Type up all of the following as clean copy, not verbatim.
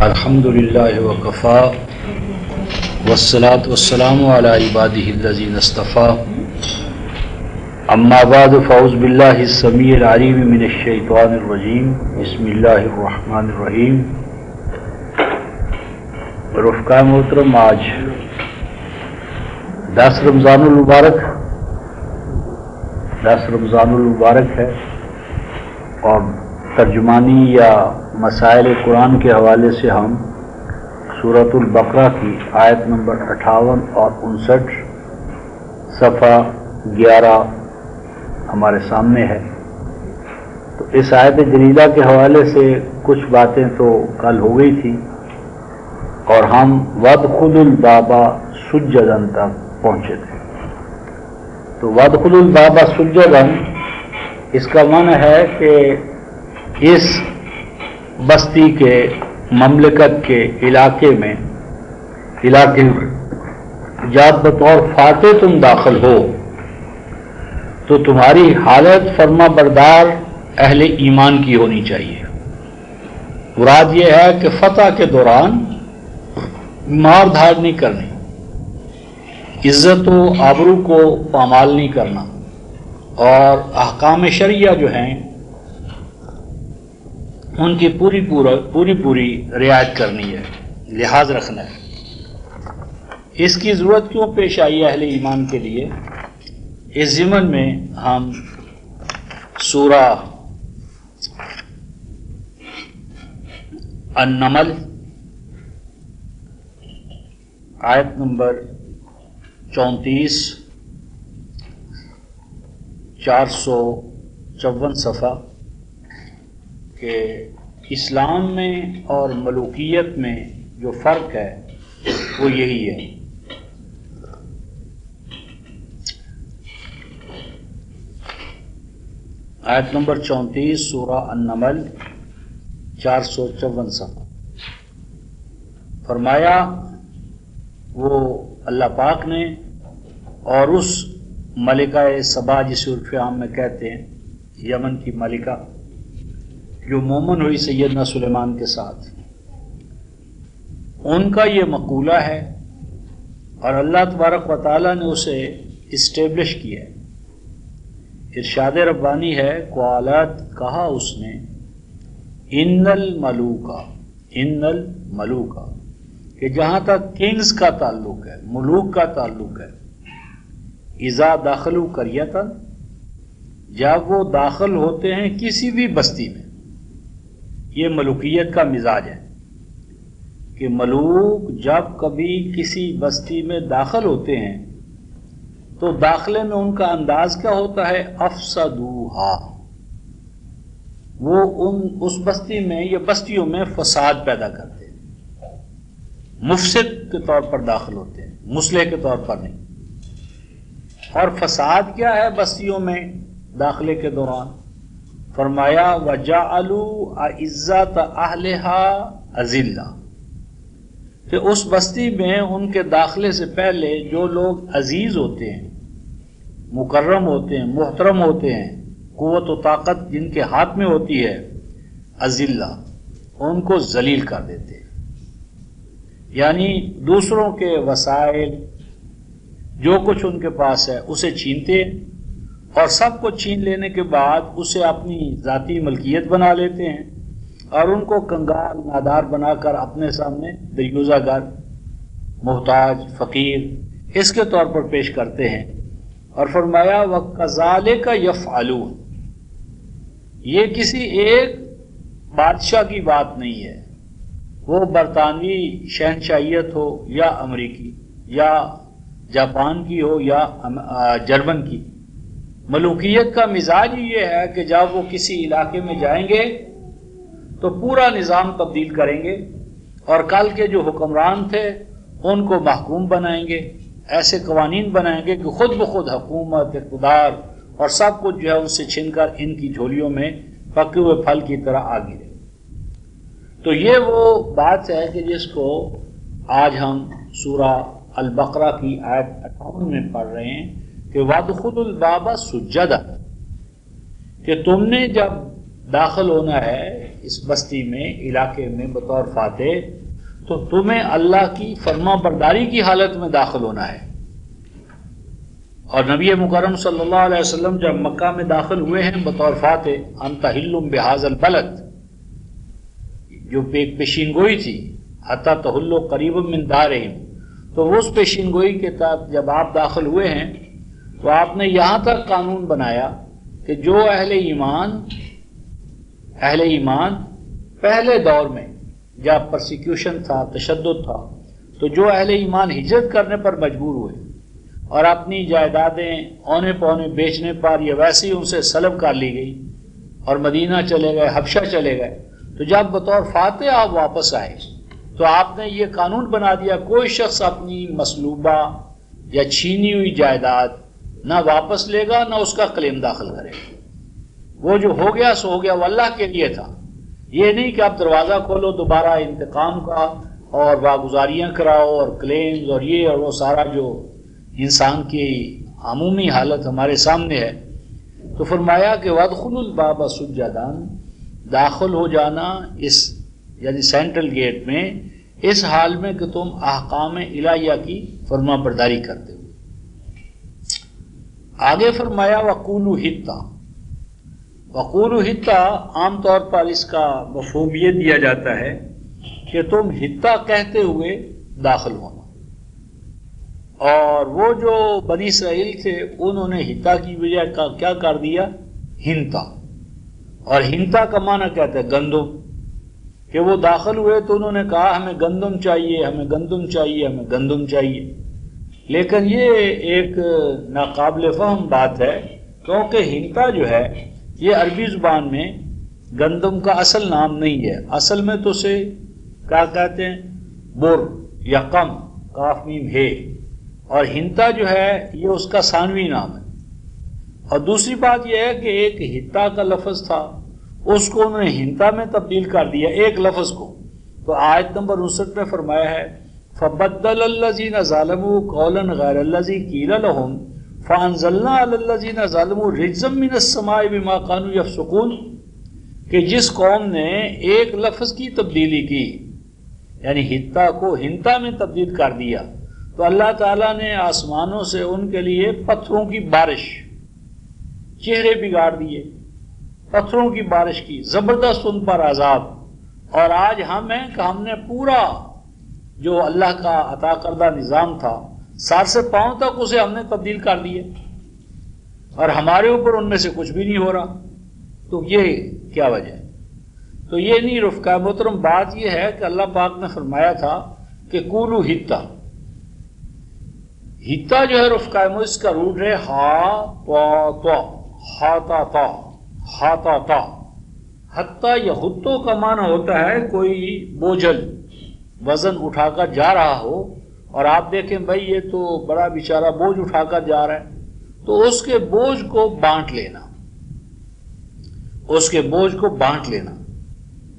الحمدللہ وکفا والصلاة والسلام علی عبادہ الذین اصطفیٰ اما بعد فاعوذ باللہ السمیع العلیم من الشیطان الرجیم بسم اللہ الرحمن الرحیم۔ رفقا محترم، آج 10 رمضان المبارک ہے اور ترجمانی یا مسائل قرآن کے حوالے سے ہم سورۃ البقرہ کی آیت نمبر 58 اور 59 صفحہ 11 ہمارے سامنے ہے۔ تو اس آیت جلیلہ کے حوالے سے کچھ باتیں تو کل ہو گئی تھی اور ہم وَادْخُلُوا الْبَابَ سُجَّدًا تک پہنچے تھے۔ تو وَادْخُلُوا الْبَابَ سُجَّدًا اس کا معنی ہے کہ اس بستی کے، مملکت کے علاقے میں جب بطور فاتح تم داخل ہو تو تمہاری حالت فرما بردار اہل ایمان کی ہونی چاہیے۔ مراد یہ ہے کہ فتح کے دوران مار دھاڑ نہیں کرنی، عزت و آبرو کو پامال نہیں کرنا، اور احکام شرعیہ جو ہیں ان کی پوری رعایت کرنی ہے، لحاظ رکھنا ہے۔ اس کی ضرورت کیوں پیش آئی اہل ایمان کے لیے؟ اس ضمن میں ہم سورہ النمل آیت نمبر 34 454 صفحہ کہ اسلام میں اور ملوکیت میں جو فرق ہے وہ یہی ہے۔ آیت نمبر 34 سورہ النمل 454 صفحہ فرمایا، وہ اللہ پاک نے اور اس ملکہ سبا جسے عرف عام میں کہتے ہیں، یمن کی ملکہ جو مومن ہوئی سیدنا سلیمان کے ساتھ، ان کا یہ مقولہ ہے اور اللہ تبارک و تعالیٰ نے اسے اسٹیبلش کیا ہے۔ ارشاد ربانی ہے، قالت کہا اس نے، ان الملوکا کہ جہاں تک کنگز کا تعلق ہے، ملوک کا تعلق ہے، اذا داخلوا قریۃ جب وہ داخل ہوتے ہیں کسی بھی بستی میں۔ یہ ملوکیت کا مزاج ہے کہ ملوک جب کبھی کسی بستی میں داخل ہوتے ہیں تو داخلے میں ان کا انداز کیا ہوتا ہے؟ افسدوہا، وہ اس بستی میں یا بستیوں میں فساد پیدا کرتے ہیں، مفسد کے طور پر داخل ہوتے ہیں، مصلح کے طور پر نہیں۔ اور فساد کیا ہے بستیوں میں داخلے کے دوران؟ فرمایا وَجَعَلُوا أَعِزَّةَ أَهْلِهَا أَذِلَّةً کہ اس بستی میں ان کے داخلے سے پہلے جو لوگ عزیز ہوتے ہیں، مکرم ہوتے ہیں، محترم ہوتے ہیں، قوت و طاقت جن کے ہاتھ میں ہوتی ہے، اذلہ، ان کو ذلیل کر دیتے ہیں۔ یعنی دوسروں کے وسائل جو کچھ ان کے پاس ہے اسے چھینتے ہیں، اور سب کو چھین لینے کے بعد اسے اپنی ذاتی ملکیت بنا لیتے ہیں اور ان کو کنگال نادار بنا کر اپنے سامنے دیوزہ گر، محتاج، فقیر اس کے طور پر پیش کرتے ہیں۔ اور فرمایا وَكَذَلِكَ يَفْعَلُونَ یہ کسی ایک بادشاہ کی بات نہیں ہے، وہ برطانوی شہنشاہیت ہو یا امریکی یا جاپان کی ہو یا جرمن کی۔ ملوکیت کا مزاج یہ ہے کہ جب وہ کسی علاقے میں جائیں گے تو پورا نظام تبدیل کریں گے اور کل کے جو حکمران تھے ان کو محکوم بنائیں گے، ایسے قوانین بنائیں گے کہ خود بخود حکومت، اقتدار اور سب کچھ جو ہے ان سے چھن کر ان کی جھولیوں میں پکے ہوئے پھل کی طرح آ گرے۔ تو یہ وہ بات ہے کہ جس کو آج ہم سورہ البقرہ کی آیت 58 میں پڑھ رہے ہیں کہ وَادْخُلُوا الْبَابَ سُجَّدًا کہ تم نے جب داخل ہونا ہے اس بستی میں، علاقے میں بطور فاتح، تو تمہیں اللہ کی فرما برداری کی حالت میں داخل ہونا ہے۔ اور نبی مکرم صلی اللہ علیہ وسلم جب مکہ میں داخل ہوئے ہیں بطور فاتح، انت حل بہذا البلد، جو ایک پیشین گوئی تھی، حتی تحلوا قریبا من دارہم، تو اس پیشین گوئی کے تحت جب آپ داخل ہوئے ہیں تو آپ نے یہاں تک قانون بنایا کہ جو اہل ایمان پہلے دور میں جب پرسیکیوشن تھا، تشدد تھا، تو جو اہل ایمان ہجرت کرنے پر مجبور ہوئے اور اپنی جائیدادیں اونے پونے بیچنے پر یا ویسے ہی ان سے سلب کر لی گئی اور مدینہ چلے گئے، حبشہ چلے گئے، تو جب بطور فاتح آپ واپس آئے تو آپ نے یہ قانون بنا دیا کوئی شخص اپنی مسلوبہ یا چھینی ہوئی جائیداد نہ واپس لے گا، نہ اس کا کلیم داخل کرے گا۔ وہ جو ہو گیا سو ہو گیا، وہ اللہ کے لیے تھا۔ یہ نہیں کہ آپ دروازہ کھولو دوبارہ انتقام کا اور واگزاریاں کراؤ اور کلیمز اور یہ اور وہ سارا جو انسان کی عمومی حالت ہمارے سامنے ہے۔ تو فرمایا کہ وادخلوا الباب سجدا، داخل ہو جانا اس یعنی سینٹرل گیٹ میں اس حال میں کہ تم احکام الہیہ کی فرما برداری کرتے ہو۔ آگے فرمایا وقولوا حطہ۔ وقولوا حطہ عام طور پر اس کا مفہوم یہ دیا جاتا ہے کہ تم حطہ کہتے ہوئے داخل ہونا۔ اور وہ جو بنی اسرائیل تھے انہوں نے حطہ کی بجائے کیا کر دیا؟ ہنتا۔ اور ہنتا کا معنی کہتا ہے گندم، کہ وہ داخل ہوئے تو انہوں نے کہا ہمیں گندم چاہیے، ہمیں گندم چاہیے، ہمیں گندم چاہیے۔ لیکن یہ ایک ناقابل فہم بات ہے، کیونکہ ہنتا جو ہے یہ عربی زبان میں گندم کا اصل نام نہیں ہے۔ اصل میں تو اسے کیا کہتے ہیں؟ بر یا قم، کاف میم ہے۔ اور ہنتا جو ہے یہ اس کا ثانوی نام ہے۔ اور دوسری بات یہ ہے کہ ایک ہتا کا لفظ تھا، اس کو انہوں نے ہنتا میں تبدیل کر دیا ایک لفظ کو۔ تو آیت نمبر 59 میں فرمایا ہے فَبَدَّلَ الَّذِينَ ظَلَمُوا قَوْلًا غَيْرَ الَّذِي قِيلَ لَهُمْ فَأَنزَلْنَا عَلَى الَّذِينَ ظَلَمُوا رِجْزًا مِّنَ السَّمَاءِ بِمَا كَانُوا يَفْسُقُونَ، کہ جس قوم نے ایک لفظ کی تبدیلی کی، یعنی ہتا کو ہنتا میں تبدیل کر دیا، تو اللہ تعالیٰ نے آسمانوں سے ان کے لیے پتھروں کی بارش، چہرے بگاڑ دیے، پتھروں کی بارش کی، زبردست ان پر عذاب۔ اور آج ہم ہیں کہ ہم نے پورا جو اللہ کا عطا کردہ نظام تھا سر سے پاؤں تک اسے ہم نے تبدیل کر دیا، اور ہمارے اوپر ان میں سے کچھ بھی نہیں ہو رہا۔ تو یہ کیا وجہ ہے؟ تو یہ نہیں رفقا محترم، بات یہ ہے کہ اللہ پاک نے فرمایا تھا کہ قولوا حطہ۔ حطہ جو ہے رفقا اس کا روٹ ہے ہا تا تا، ہا تا تا، ہا تا تا۔ حتیٰ یا حتوں کا معنی ہوتا ہے کوئی بوجھل وزن اٹھا کر جا رہا ہو، اور آپ دیکھیں بھائی یہ تو بڑا بیچارہ بوجھ اٹھا کر جا رہا ہے، تو اس کے بوجھ کو بانٹ لینا، اس کے بوجھ کو بانٹ لینا،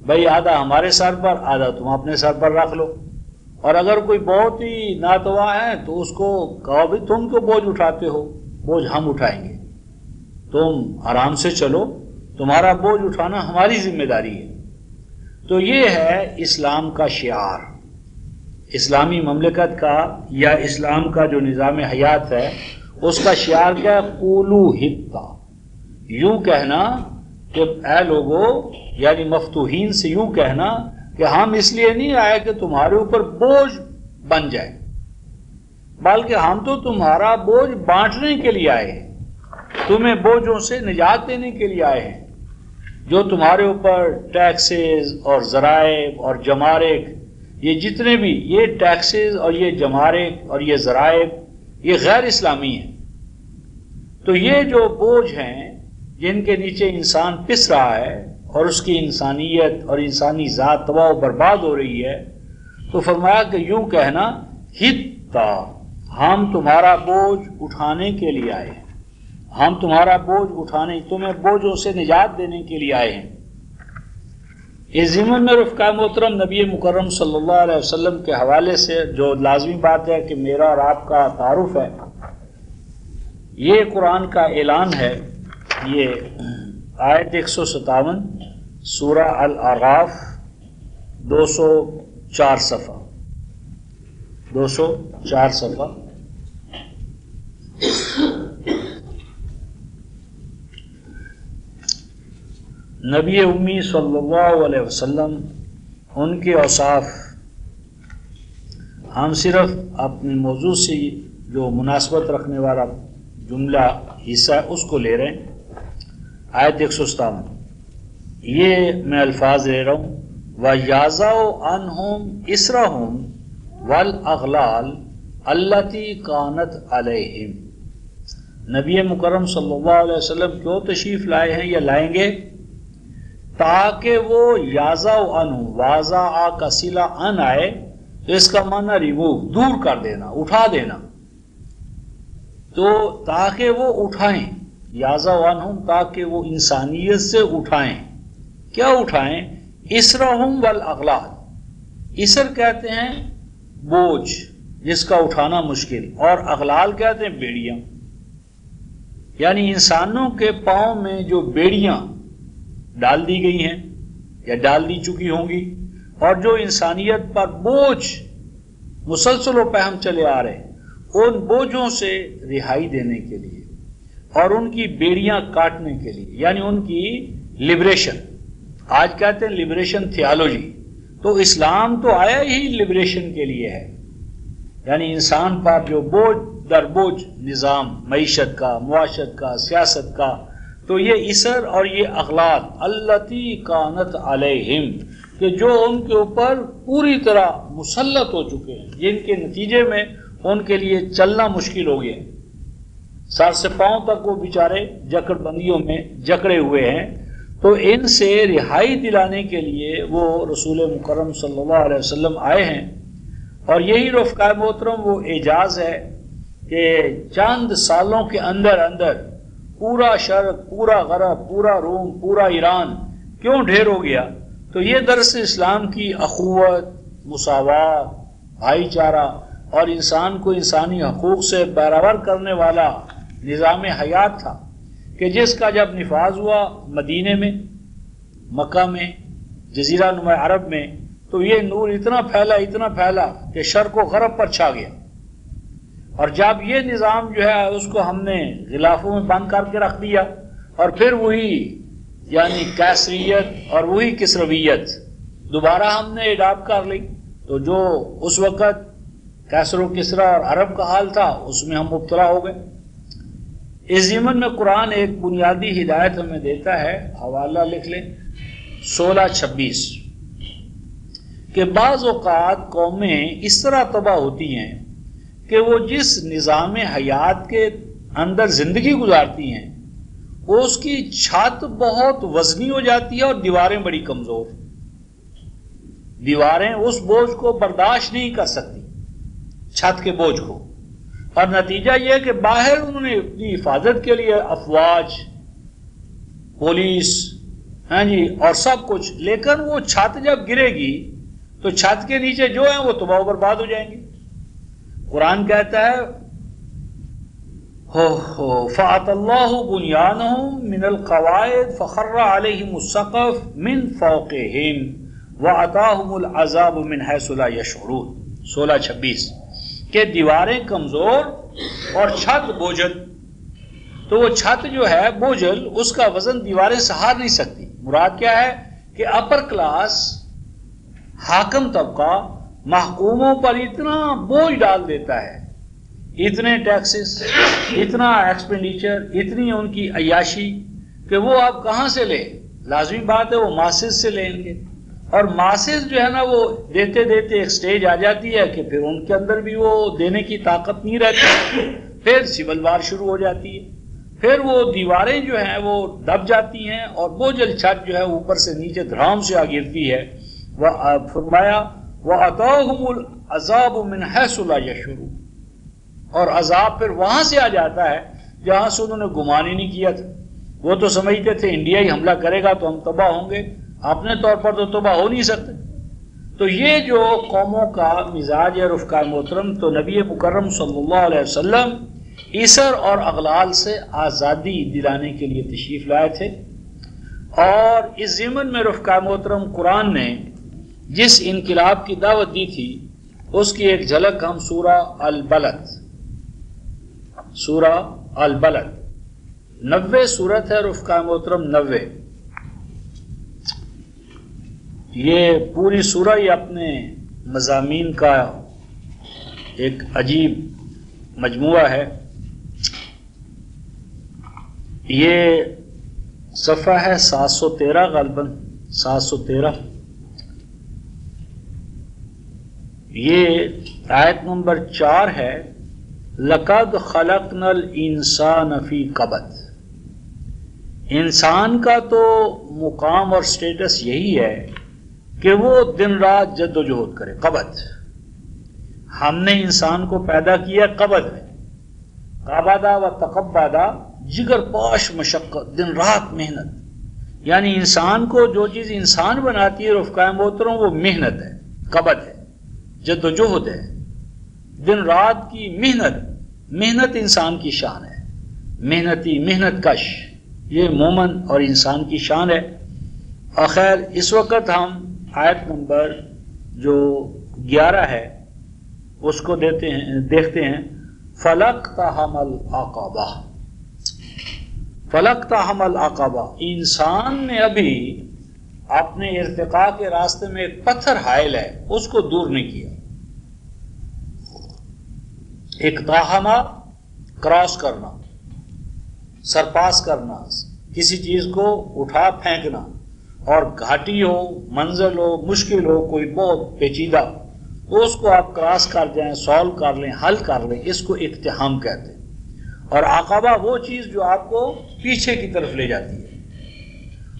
بھائی آدھا ہمارے سر پر، آدھا تم اپنے سر پر رکھ لو۔ اور اگر کوئی بہت ہی ناتواں ہے تو اس کو کہو بھی تم کو بوجھ اٹھاتے ہو، بوجھ ہم اٹھائیں گے، تم آرام سے چلو، تمہارا بوجھ اٹھانا ہماری ذمہ داری ہے۔ تو یہ ہے اسلام کا شعار، اسلامی مملکت کا یا اسلام کا جو نظام حیات ہے اس کا شعار کیا ہے؟ قولوا حطہ۔ یوں کہنا کہ اے لوگو، یعنی مفتوحین سے یوں کہنا کہ ہم اس لیے نہیں آئے کہ تمہارے اوپر بوجھ بن جائے، بلکہ ہم تو تمہارا بوجھ بانٹنے کے لیے آئے ہیں، تمہیں بوجھوں سے نجات دینے کے لیے آئے ہیں۔ جو تمہارے اوپر ٹیکسز اور ضرائب اور جمارک، یہ جتنے بھی یہ ٹیکسز اور یہ جمارک اور یہ ضرائب یہ غیر اسلامی ہیں۔ تو یہ جو بوجھ ہیں جن کے نیچے انسان پس رہا ہے اور اس کی انسانیت اور انسانی ذات تباہ و برباد ہو رہی ہے، تو فرمایا کہ یوں کہنا حطہ، ہم تمہارا بوجھ اٹھانے کے لیے آئے ہیں، ہم تمہارا بوجھ اٹھانے، تمہیں بوجھوں سے نجات دینے کے لیے آئے ہیں۔ اس ضمن میں رفقا محترم نبی مکرم صلی اللہ علیہ وسلم کے حوالے سے جو لازمی بات ہے کہ میرا اور آپ کا تعارف ہے، یہ قرآن کا اعلان ہے، یہ آیت 157 سورہ الاعراف 204 صفحہ 204 صفحہ. نبی امی صلی اللہ علیہ وسلم، ان کے اوصاف، ہم صرف اپنے موضوع سے جو مناسبت رکھنے والا جملہ حصہ ہے اس کو لے رہے ہیں. آیت 157، یہ میں الفاظ لے رہا ہوں. وَيَعْزَعُ عَنْهُمْ إِسْرَهُمْ وَالْأَغْلَالَ الَّتِي كَانَتْ عَلَيْهِمْ. نبی مکرم صلی اللہ علیہ وسلم کیوں تشریف لائے ہیں یا لائیں گے؟ تاکہ وہ یازا عنہ، واضع کا صلہ ان آئے تو اس کا معنی ریموو، دور کر دینا، اٹھا دینا. تو تاکہ وہ اٹھائیں، یازا عنہم، تاکہ وہ انسانیت سے اٹھائیں. کیا اٹھائیں؟ اسرہم والاغلال. اسر کہتے ہیں بوجھ جس کا اٹھانا مشکل، اور اغلال کہتے ہیں بیڑیاں. یعنی انسانوں کے پاؤں میں جو بیڑیاں ڈال دی گئی ہیں یا ڈال دی چکی ہوں گی، اور جو انسانیت پر بوجھ مسلسل پہ ہم چلے آ رہے ہیں، ان بوجھوں سے رہائی دینے کے لیے اور ان کی بیڑیاں کاٹنے کے لیے، یعنی ان کی لبریشن. آج کہتے ہیں لبریشن تھیالوجی. تو اسلام تو آیا ہی لبریشن کے لیے ہے. یعنی انسان پر جو بوجھ در بوجھ نظام معیشت کا، معاشرت کا، سیاست کا، تو یہ اسر اور یہ اغلال التی کانت علیہم، کہ جو ان کے اوپر پوری طرح مسلط ہو چکے ہیں، جن کے نتیجے میں ان کے لیے چلنا مشکل ہو گیا. سر سے پاؤں تک وہ بیچارے جکڑ بندیوں میں جکڑے ہوئے ہیں. تو ان سے رہائی دلانے کے لیے وہ رسول مکرم صلی اللہ علیہ وسلم آئے ہیں. اور یہی رفقائے محترم وہ اعجاز ہے کہ چند سالوں کے اندر اندر پورا شرق، پورا غرب، پورا روم، پورا ایران کیوں ڈھیر ہو گیا؟ تو یہ درس اسلام کی اخوت، مساوات، بھائی چارہ اور انسان کو انسانی حقوق سے برابر کرنے والا نظام حیات تھا، کہ جس کا جب نفاذ ہوا مدینے میں، مکہ میں، جزیرہ نما عرب میں، تو یہ نور اتنا پھیلا کہ شرق و غرب پر چھا گیا. اور جب یہ نظام جو ہے اس کو ہم نے غلافوں میں بند کر کے رکھ دیا، اور پھر وہی یعنی کیسریت اور وہی کسرویت دوبارہ ہم نے اڈاپٹ کر لی، تو جو اس وقت کیسر و کسرا اور عرب کا حال تھا اس میں ہم مبتلا ہو گئے. اس ضمن میں قرآن ایک بنیادی ہدایت ہمیں دیتا ہے، حوالہ لکھ لیں 16-26، کہ بعض اوقات قومیں اس طرح تباہ ہوتی ہیں کہ وہ جس نظام حیات کے اندر زندگی گزارتی ہیں اس کی چھت بہت وزنی ہو جاتی ہے اور دیواریں بڑی کمزور. دیواریں اس بوجھ کو برداشت نہیں کر سکتی، چھت کے بوجھ کو. اور نتیجہ یہ کہ باہر انہوں نے اپنی حفاظت کے لیے افواج، پولیس، ہاں جی، اور سب کچھ، لیکن وہ چھت جب گرے گی تو چھت کے نیچے جو ہیں وہ تباہ و برباد ہو جائیں گے. قرآن کہتا ہے فَأَتَى اللَّهُ بُنْيَانَهُمْ مِنَ الْقَوَاعِدِ فَخَرَّ عَلَيْهِمُ السَّقْفُ مِنْ فَوْقِهِمْ وَأَتَاهُمُ الْعَذَابُ مِنْ حَيْثُ لَا يَشْعُرُونَ. 16-26 کہ دیواریں کمزور اور چھت بوجھل. تو وہ چھت جو ہے بوجھل، اس کا وزن دیواریں سہار نہیں سکتی. مراد کیا ہے کہ اپر کلاس حاکم طبقہ محکوموں پر اتنا بوجھ ڈال دیتا ہے، اتنے ٹیکسز، اتنا ایکسپینڈیچر، اتنی ان کی عیاشی، کہ وہ آپ کہاں سے لیں؟ لازمی بات ہے وہ ماسز سے لیں گے. اور ماسز جو ہے نا وہ دیتے دیتے ایک سٹیج آ جاتی ہے کہ پھر ان کے اندر بھی وہ دینے کی طاقت نہیں رہتی، پھر سول وار شروع ہو جاتی ہے، پھر وہ دیواریں جو ہیں وہ دب جاتی ہیں اور بوجھل چھت جو ہے اوپر سے نیچے دھڑام سے آ گرتی ہے. وہ فرمایا وَأَتَاهُمُ الْعَذَابُ مِنْ حَيْثُ لَا يَشْعُرُونَ، اور عذاب پھر وہاں سے آ جاتا ہے جہاں سے انہوں نے گمان ہی نہیں کیا تھا. وہ تو سمجھتے تھے انڈیا ہی حملہ کرے گا تو ہم تباہ ہوں گے، اپنے طور پر تو تباہ ہو نہیں سکتے. تو یہ جو قوموں کا مزاج ہے رفقا محترم، تو نبی مکرم صلی اللہ علیہ وسلم اسر اور اغلال سے آزادی دلانے کے لیے تشریف لائے تھے. اور اس ضمن میں رفقا محترم قرآن نے جس انقلاب کی دعوت دی تھی اس کی ایک جھلک ہم سورہ البلد 90 سورت ہے رفقا محترم 90. یہ پوری سورہ ہی اپنے مضامین کا ایک عجیب مجموعہ ہے. یہ صفحہ ہے 713 غالباً 713. یہ آیت نمبر 4 ہے. لقد خلقنا الانسان فی کبد. انسان کا تو مقام اور سٹیٹس یہی ہے کہ وہ دن رات جد و جہد کرے. قبد، ہم نے انسان کو پیدا کیا قبد میں. قبدا و تقبدا، جگر پاش مشقت، دن رات محنت. یعنی انسان کو جو چیز انسان بناتی ہے رفقا محترم وہ محنت ہے، قبد ہے، جد و جہد ہے، دن رات کی محنت انسان کی شان ہے. محنتی، محنت کش، یہ مومن اور انسان کی شان ہے. خیر اس وقت ہم آیت نمبر جو 11 ہے اس کو دیکھتے ہیں. فلقتحم العقبہ. فلقتحم العقبہ، انسان نے ابھی اپنے ارتقاء کے راستے میں ایک پتھر حائل ہے اس کو دور نہیں کیا. اقتحم کراس کرنا، سرپاس کرنا، کسی چیز کو اٹھا پھینکنا، اور گھاٹی ہو، منزل ہو، مشکل ہو، کوئی بہت پیچیدہ تو اس کو آپ کراس کر جائیں، سالو کر لیں، حل کر لیں، اس کو اقتحام کہتے ہیں. اور عقبہ وہ چیز جو آپ کو پیچھے کی طرف لے جاتی ہے.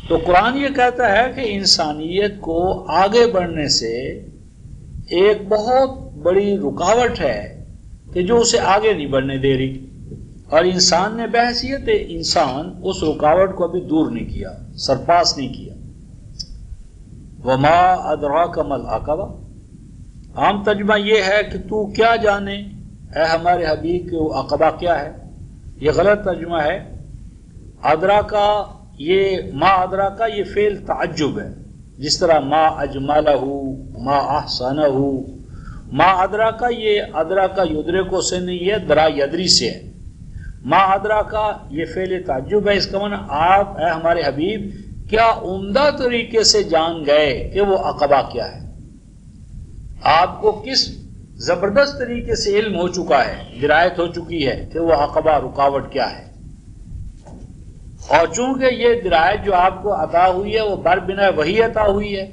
تو قرآن یہ کہتا ہے کہ انسانیت کو آگے بڑھنے سے ایک بہت بڑی رکاوٹ ہے کہ جو اسے آگے نہیں بڑھنے دے رہی، اور انسان نے بحیثیت انسان اس رکاوٹ کو ابھی دور نہیں کیا، سرپاس نہیں کیا. وما ادراک ما العقبہ، عام ترجمہ یہ ہے کہ تو کیا جانے اے ہمارے حبیب کہ وہ عقبہ کیا ہے. یہ غلط ترجمہ ہے. ادراکا، یہ ما ادراکا یہ فعل تعجب ہے، جس طرح ما اجملہ، ما احسنہ. ما ادراکا یہ ادراکا یدرکو سے نہیں ہے، درا یدری سے ہے. ما ادراکا یہ فعل تعجب ہے. اس کا معنی آپ اے ہمارے حبیب کیا عمدہ طریقے سے جان گئے کہ وہ عقبہ کیا ہے. آپ کو کس زبردست طریقے سے علم ہو چکا ہے، درایت ہو چکی ہے کہ وہ عقبہ رکاوٹ کیا ہے. اور چونکہ یہ درایت جو آپ کو عطا ہوئی ہے وہ بر بنا وحی عطا ہوئی ہے،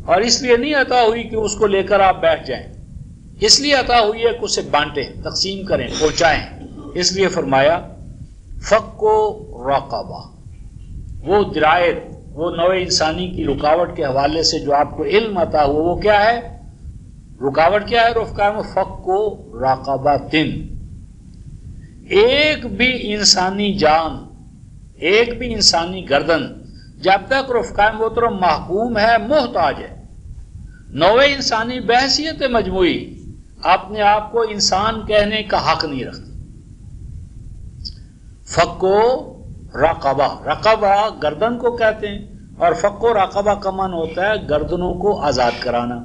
اور اس لیے نہیں عطا ہوئی کہ اس کو لے کر آپ بیٹھ جائیں، اس لیے عطا ہوئی ہے کہ اسے بانٹیں، تقسیم کریں، پہنچائیں. اس لیے فرمایا فق و رقبہ، وہ درایت، وہ نوع انسانی کی رکاوٹ کے حوالے سے جو آپ کو علم عطا ہوا وہ کیا ہے، رکاوٹ کیا ہے رفقا میں، فق و رقبۃ. ایک بھی انسانی جان، ایک بھی انسانی گردن جب تک رفقا محترم محکوم ہے، محتاج ہے، نوع انسانی بحیثیت مجموعی اپنے آپ کو انسان کہنے کا حق نہیں رکھتی. فق و رقبہ، رقبہ گردن کو کہتے ہیں، اور فق و رقبہ کا معنی ہوتا ہے گردنوں کو آزاد کرانا.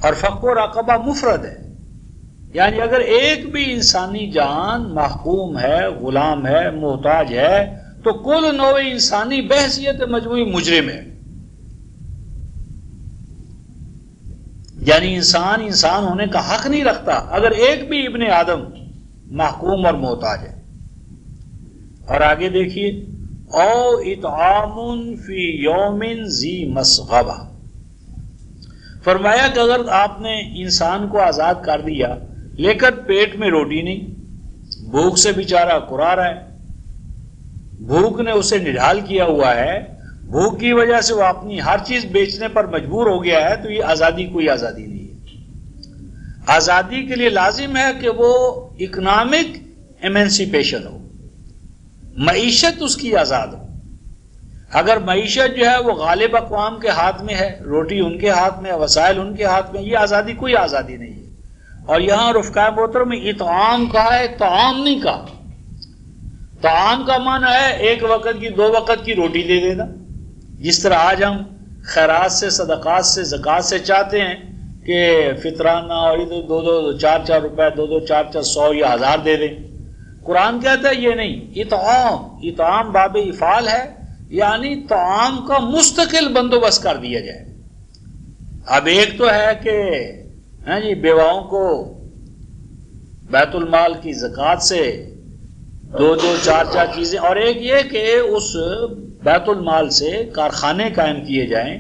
اور فق و رقبہ مفرد ہے، یعنی اگر ایک بھی انسانی جان محکوم ہے، غلام ہے، محتاج ہے تو کل نوع انسانی بحیثیت مجموعی مجرم ہے. یعنی انسان ہونے کا حق نہیں رکھتا اگر ایک بھی ابن آدم محکوم اور محتاج ہے. اور آگے دیکھیے، او اطعام فی یوم ذی مسغبہ. فرمایا کہ اگر آپ نے انسان کو آزاد کر دیا لیکن پیٹ میں روٹی نہیں، بھوک سے بیچارہ کرا رہا ہے، بھوک نے اسے نڈھال کیا ہوا ہے، بھوک کی وجہ سے وہ اپنی ہر چیز بیچنے پر مجبور ہو گیا ہے، تو یہ آزادی کوئی آزادی نہیں ہے. آزادی کے لیے لازم ہے کہ وہ اکنامک ایمنسیپیشن ہو، معیشت اس کی آزاد ہو. اگر معیشت جو ہے وہ غالب اقوام کے ہاتھ میں ہے، روٹی ان کے ہاتھ میں، وسائل ان کے ہاتھ میں، یہ آزادی کوئی آزادی نہیں ہے. اور یہاں رفقا محترم میں اطعام کہا ہے، طعام نہیں کہا. طعام کا معنی ہے ایک وقت کی، دو وقت کی روٹی دے دینا، جس طرح آج ہم خیرات سے، صدقات سے، زکوٰۃ سے چاہتے ہیں کہ فطرانہ اور ادھر 2 4 روپے، 4 100 یا 1000 دے دیں، قرآن کہتا ہے یہ نہیں، اطعام باب افعال ہے، یعنی طعام کا مستقل بندوبست کر دیا جائے۔ اب ایک تو ہے کہ بیواؤں کو بیت المال کی زکوٰۃ سے 2 4 چیزیں، اور ایک یہ کہ اس بیت المال سے کارخانے قائم کیے جائیں،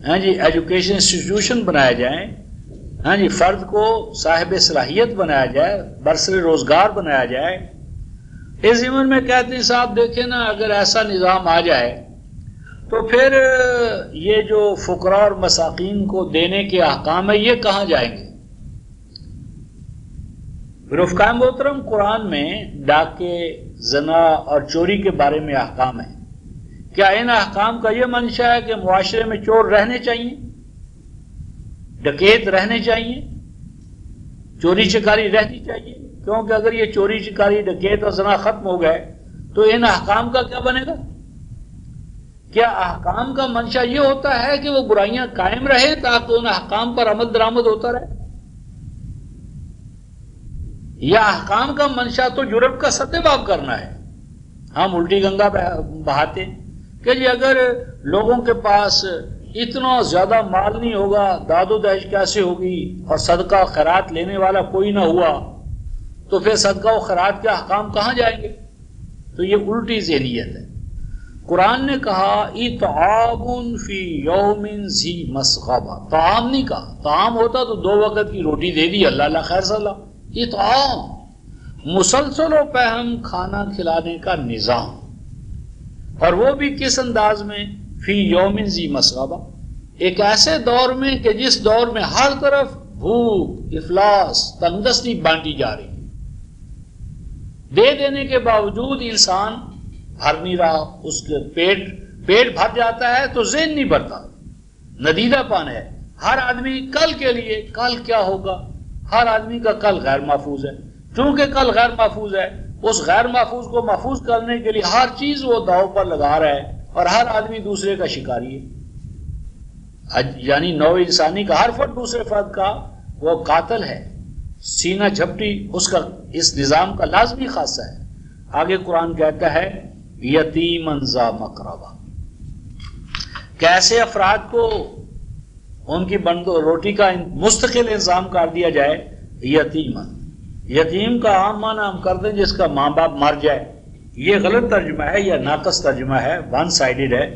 ایجوکیشن انسٹیٹیوشن بنائے جائیں، فرد کو صاحب صلاحیت بنایا جائے، برسر روزگار بنایا جائے۔ اس ضمن میں کہتے ہیں صاحب دیکھیں نا، اگر ایسا نظام آ جائے تو پھر یہ جو فقراء اور مساکین کو دینے کے احکام ہیں یہ کہاں جائیں گے؟ رفقائے محترم، قرآن میں ڈاکے، زنا اور چوری کے بارے میں احکام ہیں۔ کیا ان احکام کا یہ منشا ہے کہ معاشرے میں چور رہنے چاہیے، ڈکیت رہنے چاہیے، چوری چکاری رہنی چاہیے؟ کیونکہ اگر یہ چوری چکاری، ڈکیت اور زنا ختم ہو گئے تو ان احکام کا کیا بنے گا؟ کیا احکام کا منشا یہ ہوتا ہے کہ وہ برائیاں قائم رہیں تاکہ ان احکام پر عمل درآمد ہوتا رہے؟ یا احکام کا منشا تو جرم کا ستباب کرنا ہے؟ ہم الٹی گنگا بہاتے کہ جی اگر لوگوں کے پاس اتنا زیادہ مال نہیں ہوگا، داد و دہیج کیسے ہوگی، اور صدقہ و خیرات لینے والا کوئی نہ ہوا تو پھر صدقہ و خیرات کے احکام کہاں جائیں گے؟ تو یہ الٹی ذہنیت ہے۔ قرآن نے کہا اطعام فی یوم ذی مسغبہ، طعام نہیں کہا، طعام ہوتا تو 2 وقت کی روٹی دے دی، اللہ اللہ خیر صلاح۔ اطعام مسلسل و پہم کھانا کھلانے کا نظام، اور وہ بھی کس انداز میں؟ فی یوم ذی مسغبہ، ایک ایسے دور میں کہ جس دور میں ہر طرف بھوک، افلاس، تنگدستی بانٹی جا رہی ہے، دے دینے کے باوجود انسان بھر نہیں رہا، اس کے پیٹ بھر جاتا ہے تو ذہن نہیں بھرتا، ندیدہ پان ہے۔ ہر آدمی کل کے لیے، کل کیا ہوگا، ہر آدمی کا کل غیر محفوظ ہے۔ چونکہ کل غیر محفوظ ہے، اس غیر محفوظ کو محفوظ کرنے کے لیے ہر چیز وہ داؤ پر لگا رہا ہے، اور ہر آدمی دوسرے کا شکاری ہے۔ یعنی نوع انسانی کا ہر فرد دوسرے فرد کا وہ قاتل ہے، سینہ جھپٹی اس کا اس نظام کا لازمی خاصہ ہے۔ آگے قرآن کہتا ہے یتیماً ذا مقربہ، کیسے افراد کو ان کی روٹی کا مستقل انتظام کر دیا جائے۔ یتیماً، یتیم کا عام معنی ہم کر دیں جس کا ماں باپ مر جائے، یہ غلط ترجمہ ہے یا ناقص ترجمہ ہے، ون سائیڈڈ ہے۔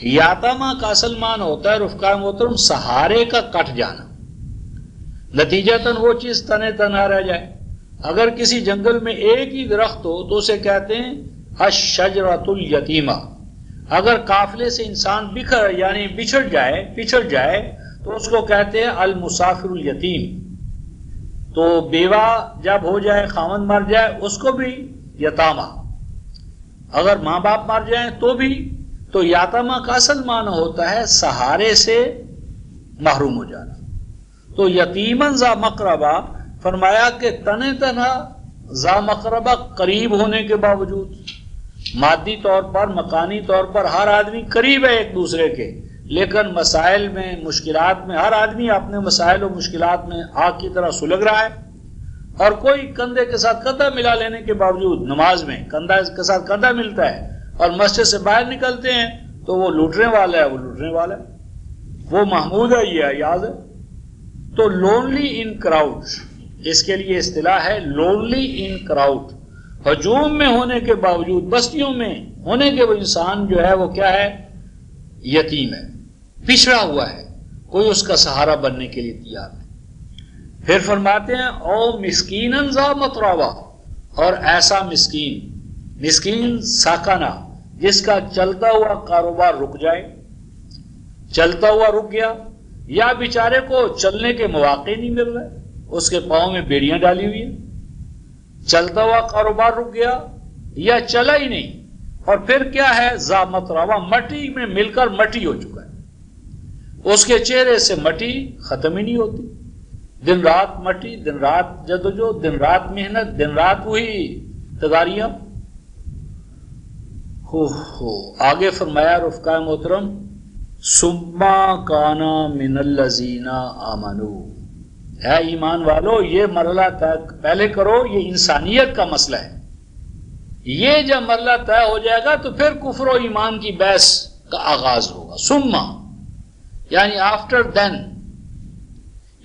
یاتامہ کا اصل معنی ہوتا ہے رفقائے محترم سہارے کا کٹ جانا، نتیجتاً وہ چیز تنے تنہا رہ جائے۔ اگر کسی جنگل میں ایک ہی درخت ہو تو اسے کہتے ہیں الشجرۃ الیتیمہ۔ اگر قافلے سے انسان بچھڑ جائے تو اس کو کہتے ہیں المسافر الیتیم۔ تو بیوہ جب ہو جائے، خاوند مر جائے، اس کو بھی یتامہ۔ اگر ماں باپ مر جائیں تو بھی، تو یتامہ کا اصل معنی ہوتا ہے سہارے سے محروم ہو جانا۔ تو یتیماً ذا مقربہ فرمایا کہ تنہ تنہا، ذا مقربہ قریب ہونے کے باوجود، مادی طور پر، مکانی طور پر ہر آدمی قریب ہے ایک دوسرے کے، لیکن مسائل میں، مشکلات میں ہر آدمی اپنے مسائل و مشکلات میں آگ کی طرح سلگ رہا ہے، اور کوئی کندھے کے ساتھ کندھا ملا لینے کے باوجود نماز میں کندھا کے ساتھ کندھا ملتا ہے، اور مسجد سے باہر نکلتے ہیں تو وہ لوٹنے والا ہے، وہ محمود ہے، یہ یاد ہے۔ تو لونلی ان کراؤڈ، اس کے لیے اصطلاح ہے لونلی ان کراؤڈ، ہجوم میں ہونے کے باوجود، بستیوں میں ہونے کے وہ انسان جو ہے وہ کیا ہے؟ یتیم ہے، پچھڑا ہوا ہے، کوئی اس کا سہارا بننے کے لیے تیار نہیں۔ پھر فرماتے ہیں او مسکیناً ذا متربہ، اور ایسا مسکین ساکانہ، جس کا چلتا ہوا کاروبار رک جائے، چلتا ہوا رک گیا، یا بیچارے کو چلنے کے مواقع نہیں مل رہے، اس کے پاؤں میں بیڑیاں ڈالی ہوئی ہیں، چلتا ہوا کاروبار رک گیا یا چلا ہی نہیں، اور پھر کیا ہے؟ ذا متربہ، مٹی میں مل کر مٹی ہو چکا ہے، اس کے چہرے سے مٹی ختم ہی نہیں ہوتی، دن رات مٹی، دن رات جدوجہد، دن رات محنت، دن رات وہی تگاریاں، آگے فرمایا رفقا محترم سما کانا من الذین آمنو، اے ایمان والو یہ مرحلہ طے پہلے کرو، یہ انسانیت کا مسئلہ ہے، یہ جب مرحلہ طے ہو جائے گا تو پھر کفر و ایمان کی بحث کا آغاز ہوگا. سما یعنی آفٹر دین،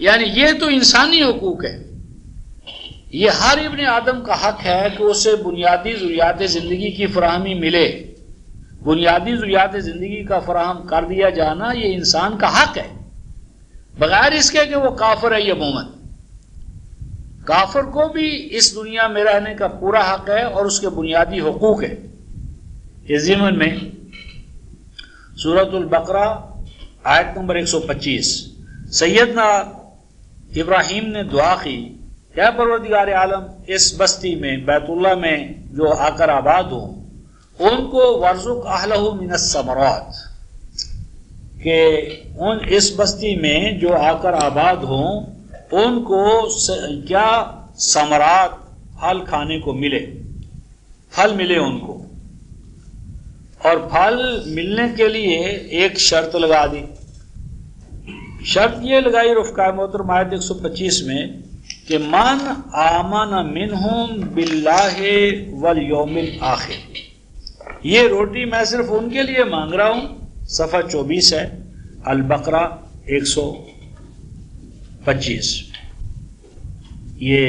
یعنی یہ تو انسانی حقوق ہے، یہ ہر ابن آدم کا حق ہے کہ اسے بنیادی ضروریات زندگی کی فراہمی ملے. بنیادی ضروریات زندگی کا فراہم کر دیا جانا یہ انسان کا حق ہے، بغیر اس کے کہ وہ کافر ہے یا مومن. کافر کو بھی اس دنیا میں رہنے کا پورا حق ہے اور اس کے بنیادی حقوق ہے. اس ضمن میں سورۃ البقرہ آیت نمبر 125 سیدنا ابراہیم نے دعا کی، اے پروردگار عالم اس بستی میں بیت اللہ میں جو آ کر آباد ہوں ان کو وارزق اہلہ من الثمرات، کہ اس بستی میں جو آ کر آباد ہوں ان کو کیا ثمرات پھل کھانے کو ملے، پھل ملے ان کو. اور پھل ملنے کے لیے ایک شرط لگا دی. شرط یہ لگائی رفقا محترم آیت 125 میں کہ من آمن منہم باللہ والیوم الآخر. یہ روٹی میں صرف ان کے لیے مانگ رہا ہوں. صفحہ 24 ہے البقرہ 125. یہ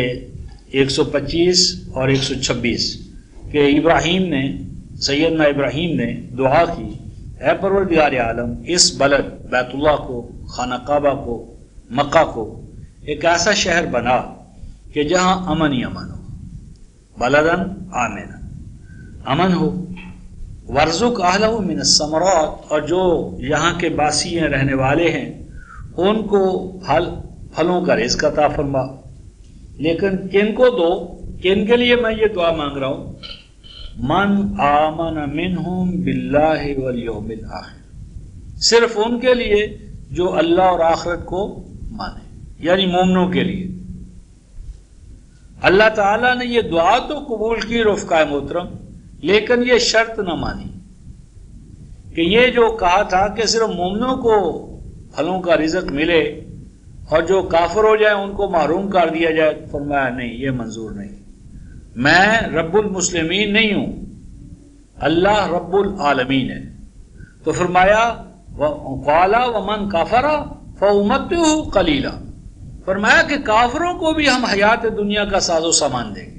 125 اور 126 کہ ابراہیم نے سیدنا ابراہیم نے دعا کی، اے پروردگار عالم اس بلد بیت اللہ کو، خانہ کعبہ کو، مکہ کو ایک ایسا شہر بنا کہ جہاں امن ہی امن ہو، بلدن آمن، امن ہو. ورزق اہلہ من الثمرات، اور جو یہاں کے باسی ہیں، رہنے والے ہیں، ان کو پھلوں کا رزق عطا فرما. لیکن کن کو دو، کن کے لیے میں یہ دعا مانگ رہا ہوں؟ من آمن منہم باللہ والیوم الآخر، صرف ان کے لیے جو اللہ اور آخرت کو مانے، یعنی مومنوں کے لیے. اللہ تعالیٰ نے یہ دعا تو قبول کی رفقا محترم، لیکن یہ شرط نہ مانی کہ یہ جو کہا تھا کہ صرف مومنوں کو پھلوں کا رزق ملے اور جو کافر ہو جائے ان کو محروم کر دیا جائے. فرمایا نہیں، یہ منظور نہیں. میں رب المسلمین نہیں ہوں، اللہ رب العالمین ہے. تو فرمایا قَالَ وَمَنْ كَفَرَ فَأُمَتِّعُهُ قَلِيلًا، فرمایا کہ کافروں کو بھی ہم حیات دنیا کا ساز و سامان دیں گے.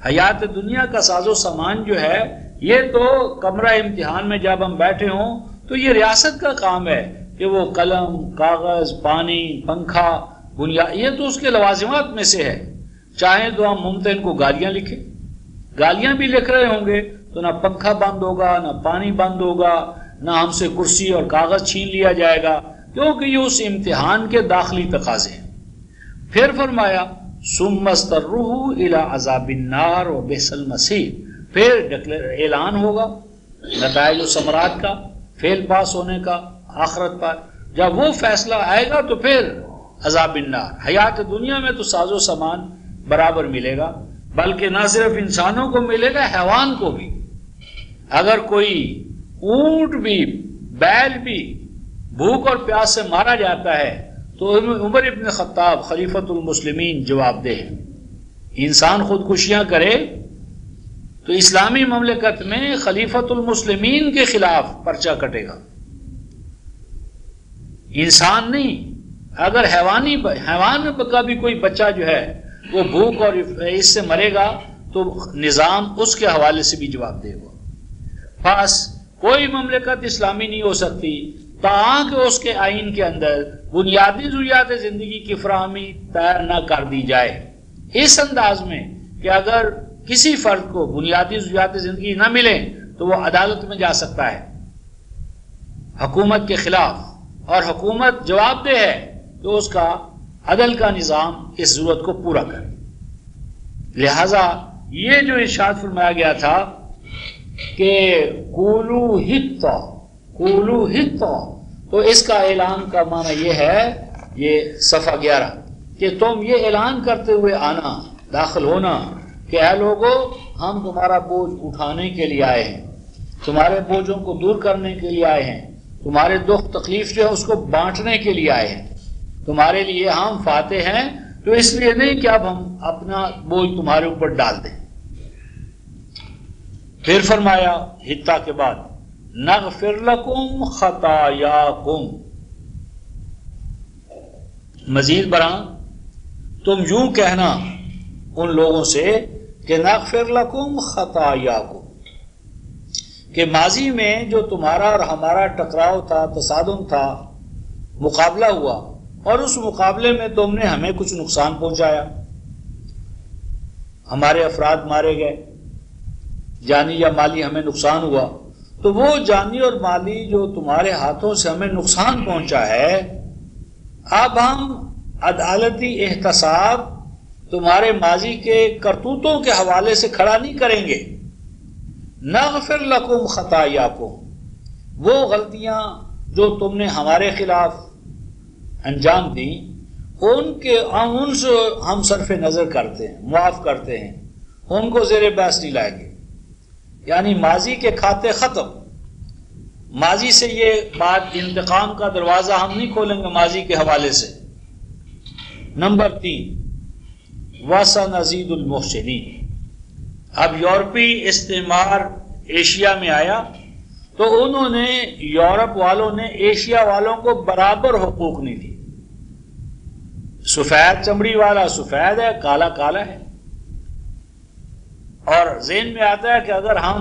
حیات دنیا کا ساز و سامان جو ہے یہ تو کمرہ امتحان میں جب ہم بیٹھے ہوں تو یہ ریاست کا کام ہے کہ وہ قلم، کاغذ، پانی، پنکھا، بنیاد، یہ تو اس کے لوازمات میں سے ہے. چاہیں تو ہم ممتحن کو گالیاں لکھیں، گالیاں بھی لکھ رہے ہوں گے تو نہ پنکھا بند ہوگا، نہ پانی بند ہوگا، نہ ہم سے کرسی اور کاغذ چھین لیا جائے گا، کیونکہ یہ اس امتحان کے داخلی تقاضے ہیں. پھر فرمایا ثم استروا الی عذاب النار وبئس المصیر، پھر اعلان ہوگا نتائج و ثمرات کا، فیل پاس ہونے کا آخرت پر. جب وہ فیصلہ آئے گا تو پھر عذاب النار. حیات دنیا میں تو ساز و سامان برابر ملے گا، بلکہ نہ صرف انسانوں کو ملے گا، حیوان کو بھی. اگر کوئی اونٹ بھی، بیل بھی بھوک اور پیاس سے مارا جاتا ہے تو عمر ابن خطاب خلیفۃ المسلمین جواب دہ ہے. انسان خودکشیاں کرے تو اسلامی مملکت میں خلیفۃ المسلمین کے خلاف پرچہ کٹے گا، انسان نہیں. اگر حیوان کا بھی کوئی بچہ جو ہے وہ بھوک اور اس سے مرے گا تو نظام اس کے حوالے سے بھی جواب دے گا. بس کوئی مملکت اسلامی نہیں ہو سکتی تاکہ اس کے آئین کے اندر بنیادی ضروریات زندگی کی فراہمی طے نہ کر دی جائے اس انداز میں کہ اگر کسی فرد کو بنیادی ضروریات زندگی نہ ملے تو وہ عدالت میں جا سکتا ہے حکومت کے خلاف، اور حکومت جواب دہ ہے تو اس کا عدل کا نظام اس ضرورت کو پورا کرے. لہذا یہ جو ارشاد فرمایا گیا تھا کہ قولوا حطہ، قولوا حطہ، تو اس کا اعلان کا معنی یہ ہے، یہ صفحہ 11، کہ تم یہ اعلان کرتے ہوئے آنا، داخل ہونا کہ اے لوگو ہم تمہارا بوجھ اٹھانے کے لیے آئے ہیں. تمہارے بوجھوں کو دور کرنے کے لیے آئے ہیں، تمہارے دکھ تکلیف جو ہے اس کو بانٹنے کے لیے آئے ہیں، تمہارے لیے ہم فاتح ہیں، تو اس لیے نہیں کہ اب ہم اپنا بوجھ تمہارے اوپر ڈال دیں۔ پھر فرمایا حتہ کے بعد نغفر لکم خطایاکم، مزید برآں تم یوں کہنا ان لوگوں سے کہ نغفر لکم خطایاکم، کہ ماضی میں جو تمہارا اور ہمارا ٹکراؤ تھا، تصادم تھا، مقابلہ ہوا، اور اس مقابلے میں تم نے ہمیں کچھ نقصان پہنچایا، ہمارے افراد مارے گئے، جانی یا مالی ہمیں نقصان ہوا، تو وہ جانی اور مالی جو تمہارے ہاتھوں سے ہمیں نقصان پہنچا ہے، اب ہم عدالتی احتساب تمہارے ماضی کے کرتوتوں کے حوالے سے کھڑا نہیں کریں گے۔ نغفر لکم خطایاکم، وہ غلطیاں جو تم نے ہمارے خلاف انجام دیں ان سے ہم صرف نظر کرتے ہیں، معاف کرتے ہیں، ان کو زیر بحث نہیں لائیں گے، یعنی ماضی کے کھاتے ختم، ماضی سے یہ بات انتقام کا دروازہ ہم نہیں کھولیں گے ماضی کے حوالے سے۔ نمبر 3 وَسَنَزِيدُ الْمُحْسِنِينَ، اب یورپی استعمار ایشیا میں آیا تو انہوں نے، یورپ والوں نے ایشیا والوں کو برابر حقوق نہیں دی۔ سفید چمڑی والا سفید ہے، کالا کالا ہے، اور ذہن میں آتا ہے کہ اگر ہم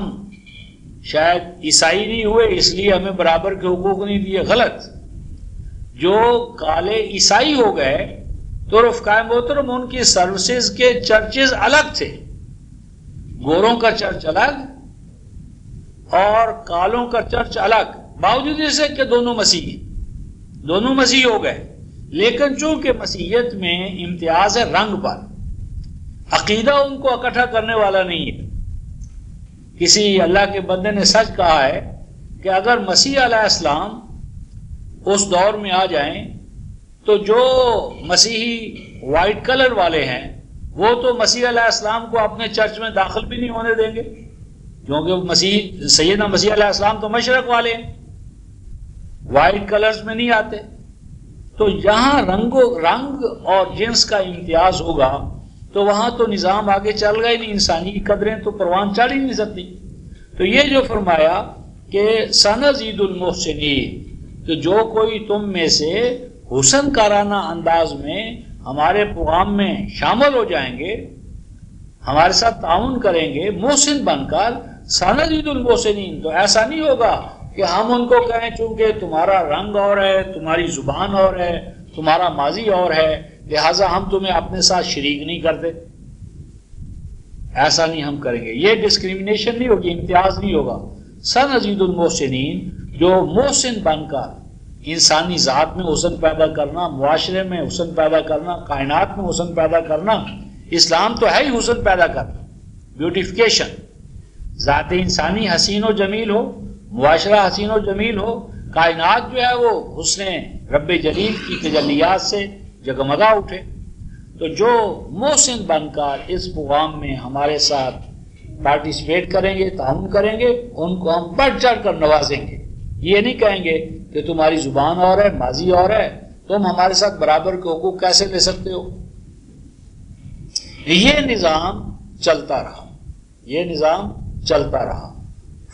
شاید عیسائی نہیں ہوئے اس لیے ہمیں برابر کے حقوق نہیں دیے۔ غلط، جو کالے عیسائی ہو گئے تو رفقائے محترم ان کی سروسز کے چرچز الگ تھے، گوروں کا چرچ الگ اور کالوں کا چرچ الگ، باوجود اس کہ دونوں مسیحی ہو گئے، لیکن چونکہ مسیحیت میں امتیاز ہے رنگ پر، عقیدہ ان کو اکٹھا کرنے والا نہیں ہے۔ کسی اللہ کے بندے نے سچ کہا ہے کہ اگر مسیح علیہ السلام اس دور میں آ جائیں تو جو مسیحی وائٹ کلر والے ہیں وہ تو مسیح علیہ السلام کو اپنے چرچ میں داخل بھی نہیں ہونے دیں گے، کیونکہ سیدنا مسیح علیہ السلام تو مشرق والے ہیں، وائٹ کلرز میں نہیں آتے۔ تو یہاں رنگ اور جنس کا امتیاز ہوگا تو وہاں تو نظام آگے چل گئے نہیں، انسانی کی قدریں تو پروان چڑھ ہی نہیں سکتی۔ تو یہ جو فرمایا کہ سنزید المحسنین، کہ جو کوئی تم میں سے حسن کارانہ انداز میں ہمارے پیغام میں شامل ہو جائیں گے، ہمارے ساتھ تعاون کریں گے محسن بن کر، سنزید المحسنین، تو ایسا نہیں ہوگا کہ ہم ان کو کہیں چونکہ تمہارا رنگ اور ہے، تمہاری زبان اور ہے، تمہارا ماضی اور ہے، لہٰذا ہم تمہیں اپنے ساتھ شریک نہیں کرتے۔ ایسا نہیں ہم کریں گے، یہ ڈسکریمنیشن نہیں ہوگی، امتیاز نہیں ہوگا۔ سنزید المحسنین، جو محسن بن کر انسانی ذات میں حسن پیدا کرنا، معاشرے میں حسن پیدا کرنا، کائنات میں حسن پیدا کرنا، اسلام تو ہے ہی حسن پیدا کرنا، بیوٹیفیکیشن، ذات انسانی حسین و جمیل ہو، معاشرہ حسین و جمیل ہو، کائنات جو ہے وہ حسن رب جلیل کی تجلیات سے جگمگا اٹھے۔ تو جو محسن بن کر اس پیغام میں ہمارے ساتھ پارٹیسپیٹ کریں گے، تعاون کریں گے، ان کو ہم بڑھ چڑھ کر نوازیں گے۔ یہ نہیں کہیں گے کہ تمہاری زبان اور ہے، ماضی اور ہے، تم ہمارے ساتھ برابر کے حقوق کیسے لے سکتے ہو۔ یہ نظام چلتا رہا،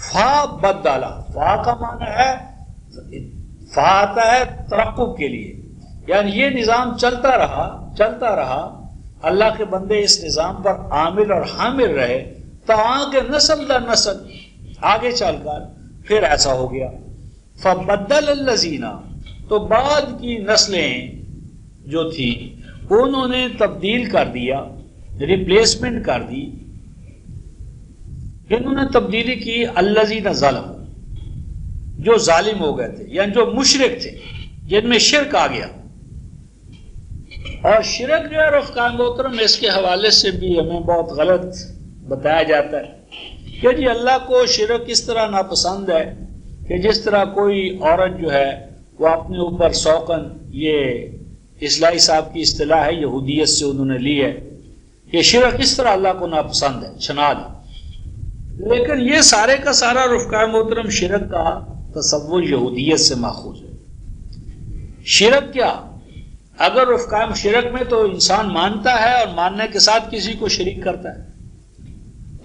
فا بدلا، فا کا معنی ہے، فا آتا ہے ترقب کے لیے، یعنی یہ نظام چلتا رہا، اللہ کے بندے اس نظام پر عامل اور حامل رہے، تاکہ نسل در نسل آگے چل کر پھر ایسا ہو گیا۔ فبدل الذین، تو بعد کی نسلیں جو تھی انہوں نے تبدیل کر دیا، ریپلیسمنٹ کر دی، انہوں نے تبدیلی کی الذین ظلموا، جو ظالم ہو گئے تھے، یعنی جو مشرک تھے، جن میں شرک آ گیا۔ اور شرک جو ہے رفقاء محترم، اس کے حوالے سے بھی ہمیں بہت غلط بتایا جاتا ہے کہ جی اللہ کو شرک اس طرح ناپسند ہے کہ جس طرح کوئی عورت جو ہے وہ اپنے اوپر سوکن، یہ اصلاحی صاحب کی اصطلاح ہے، یہودیت سے انہوں نے لی ہے، کہ شرک اس طرح اللہ کو ناپسند ہے، چھنا دی۔ لیکن یہ سارے کا سارا رفقائے محترم شرک کا تصور یہودیت سے ماخوذ ہے۔ شرک کیا؟ اگر رفقائے شرک میں تو انسان مانتا ہے اور ماننے کے ساتھ کسی کو شریک کرتا ہے۔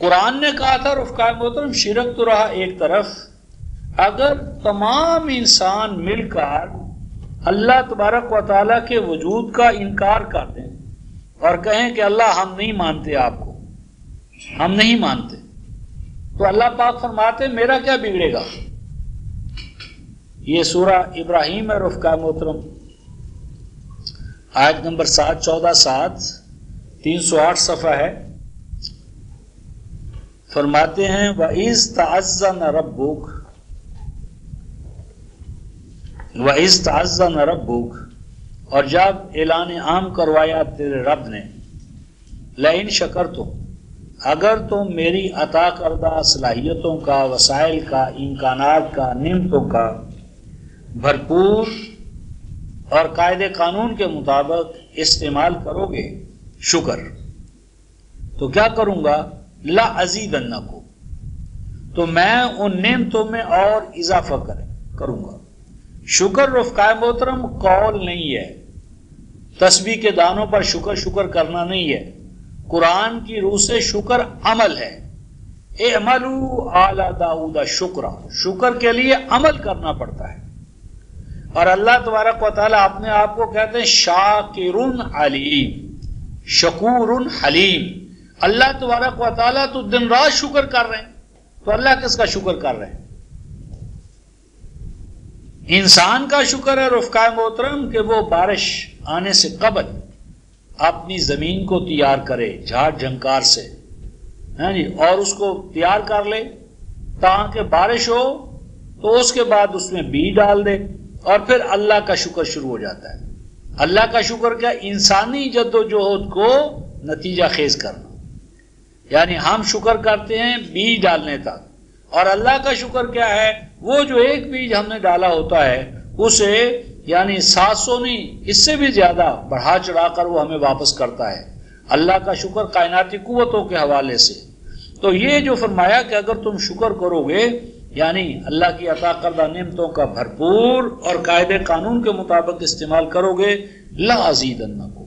قرآن نے کہا تھا رفقائے محترم شرک تو رہا ایک طرف، اگر تمام انسان مل کر اللہ تبارک و تعالیٰ کے وجود کا انکار کر دیں اور کہیں کہ اللہ ہم نہیں مانتے، آپ کو ہم نہیں مانتے، تو اللہ پاک فرماتے میرا کیا بگڑے گا۔ یہ سورہ ابراہیم ہے رفقائے محترم، آیت نمبر 14 308 صفحہ ہے۔ فرماتے ہیں وَإِذْ تَعَذَّنَ رَبُّكَ وَإِذْ تَعَذَّنَ رَبُّكَ، اور جب اعلان عام کروایا تیرے رب نے، لَئِن شَكَرْتُمْ، اگر تم میری عطا کردہ صلاحیتوں کا، وسائل کا، امکانات کا، نعمتوں کا بھرپور اور قاعدے قانون کے مطابق استعمال کرو گے، شکر، تو کیا کروں گا؟ لا ازیدنکم، تو میں ان نعمتوں میں اور اضافہ کروں گا۔ شکر رفقائے محترم قول نہیں ہے، تسبیح کے دانوں پر شکر شکر کرنا نہیں ہے، قرآن کی روح سے شکر عمل ہے۔ اعملوا آل داؤد شکرا، شکر کے لیے عمل کرنا پڑتا ہے۔ اور اللہ تبارک و تعالیٰ اپنے آپ کو کہتے ہیں شاکر علیم، شکور حلیم۔ اللہ تبارک و تعالیٰ تو دن رات شکر کر رہے ہیں، تو اللہ کس کا شکر کر رہے ہیں؟ انسان کا شکر ہے رفقائے محترم کہ وہ بارش آنے سے قبل اپنی زمین کو تیار کرے جھاڑ جھنکار سے، اور اس کو تیار کر لے تاکہ بارش ہو، تو اس کے بعد اس میں بیج ڈال دے، اور پھر اللہ کا شکر شروع ہو جاتا ہے۔ اللہ کا شکر کیا؟ انسانی جد و جہد کو نتیجہ خیز کرنا، یعنی ہم شکر کرتے ہیں بیج ڈالنے تک، اور اللہ کا شکر کیا ہے؟ وہ جو ایک بیج ہم نے ڈالا ہوتا ہے اسے یعنی 700 نہیں اس سے بھی زیادہ بڑھا چڑھا کر وہ ہمیں واپس کرتا ہے۔ اللہ کا شکر کائناتی قوتوں کے حوالے سے۔ تو یہ جو فرمایا کہ اگر تم شکر کرو گے، یعنی اللہ کی عطا کردہ نعمتوں کا بھرپور اور قاعدے قانون کے مطابق استعمال کرو گے، لا ازیدنکم،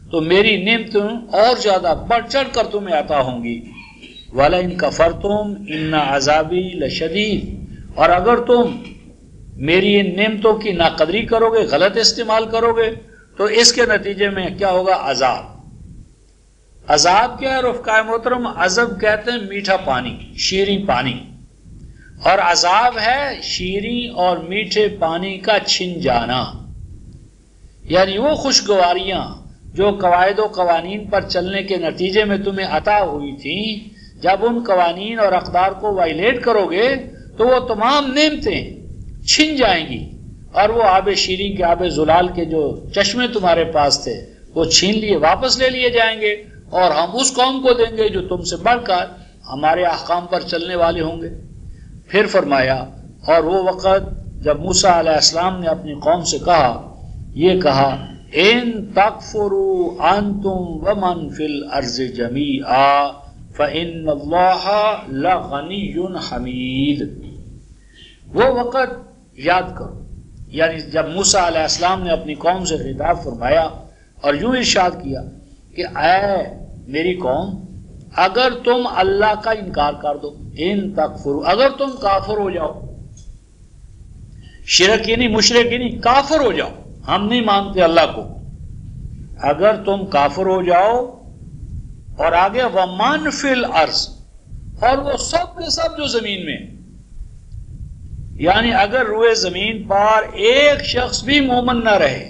تو میری نعمتیں اور زیادہ بڑھ چڑھ کر تمہیں عطا ہوں گی۔ وَلَئِن كَفَرْتُمْ إِنَّ عَذَابِي لَشَدِيدٌ، اور اگر تم میری ان نعمتوں کی ناقدری کرو گے، غلط استعمال کرو گے، تو اس کے نتیجے میں کیا ہوگا؟ عذاب۔ عذاب کیا ہے رفقائے محترم؟ عذب کہتے ہیں میٹھا پانی، شیریں پانی، اور عذاب ہے شیریں اور میٹھے پانی کا چھن جانا، یعنی وہ خوشگواریاں جو قواعد و قوانین پر چلنے کے نتیجے میں تمہیں عطا ہوئی تھیں، جب ان قوانین اور اقدار کو وائلیٹ کرو گے تو وہ تمام نعمتیں چھن جائیں گی، اور وہ آب شیریں کے، آب زلال کے جو چشمے تمہارے پاس تھے وہ چھین لیے، واپس لے لیے جائیں گے، اور ہم اس قوم کو دیں گے جو تم سے بڑھ کر ہمارے احکام پر چلنے والے ہوں گے۔ پھر فرمایا، اور وہ وقت جب موسیٰ علیہ السلام نے اپنی قوم سے کہا، یہ کہا ان تکفروا انتم ومن فی الارض جمیعا فان اللہ لغنی حمید۔ وہ وقت یاد کرو، یعنی جب موسیٰ علیہ السلام نے اپنی قوم سے خطاب فرمایا اور یوں ارشاد کیا کہ اے میری قوم، اگر تم اللہ کا انکار کر دو، ان تکفروا، اگر تم کافر ہو جاؤ، شرکی نہیں، مشرکی نہیں، کافر ہو جاؤ، ہم نہیں مانتے اللہ کو، اگر تم کافر ہو جاؤ، اور آگے ومن فی الارض، اور وہ سب کے سب جو زمین میں، یعنی اگر روئے زمین پر ایک شخص بھی مومن نہ رہے،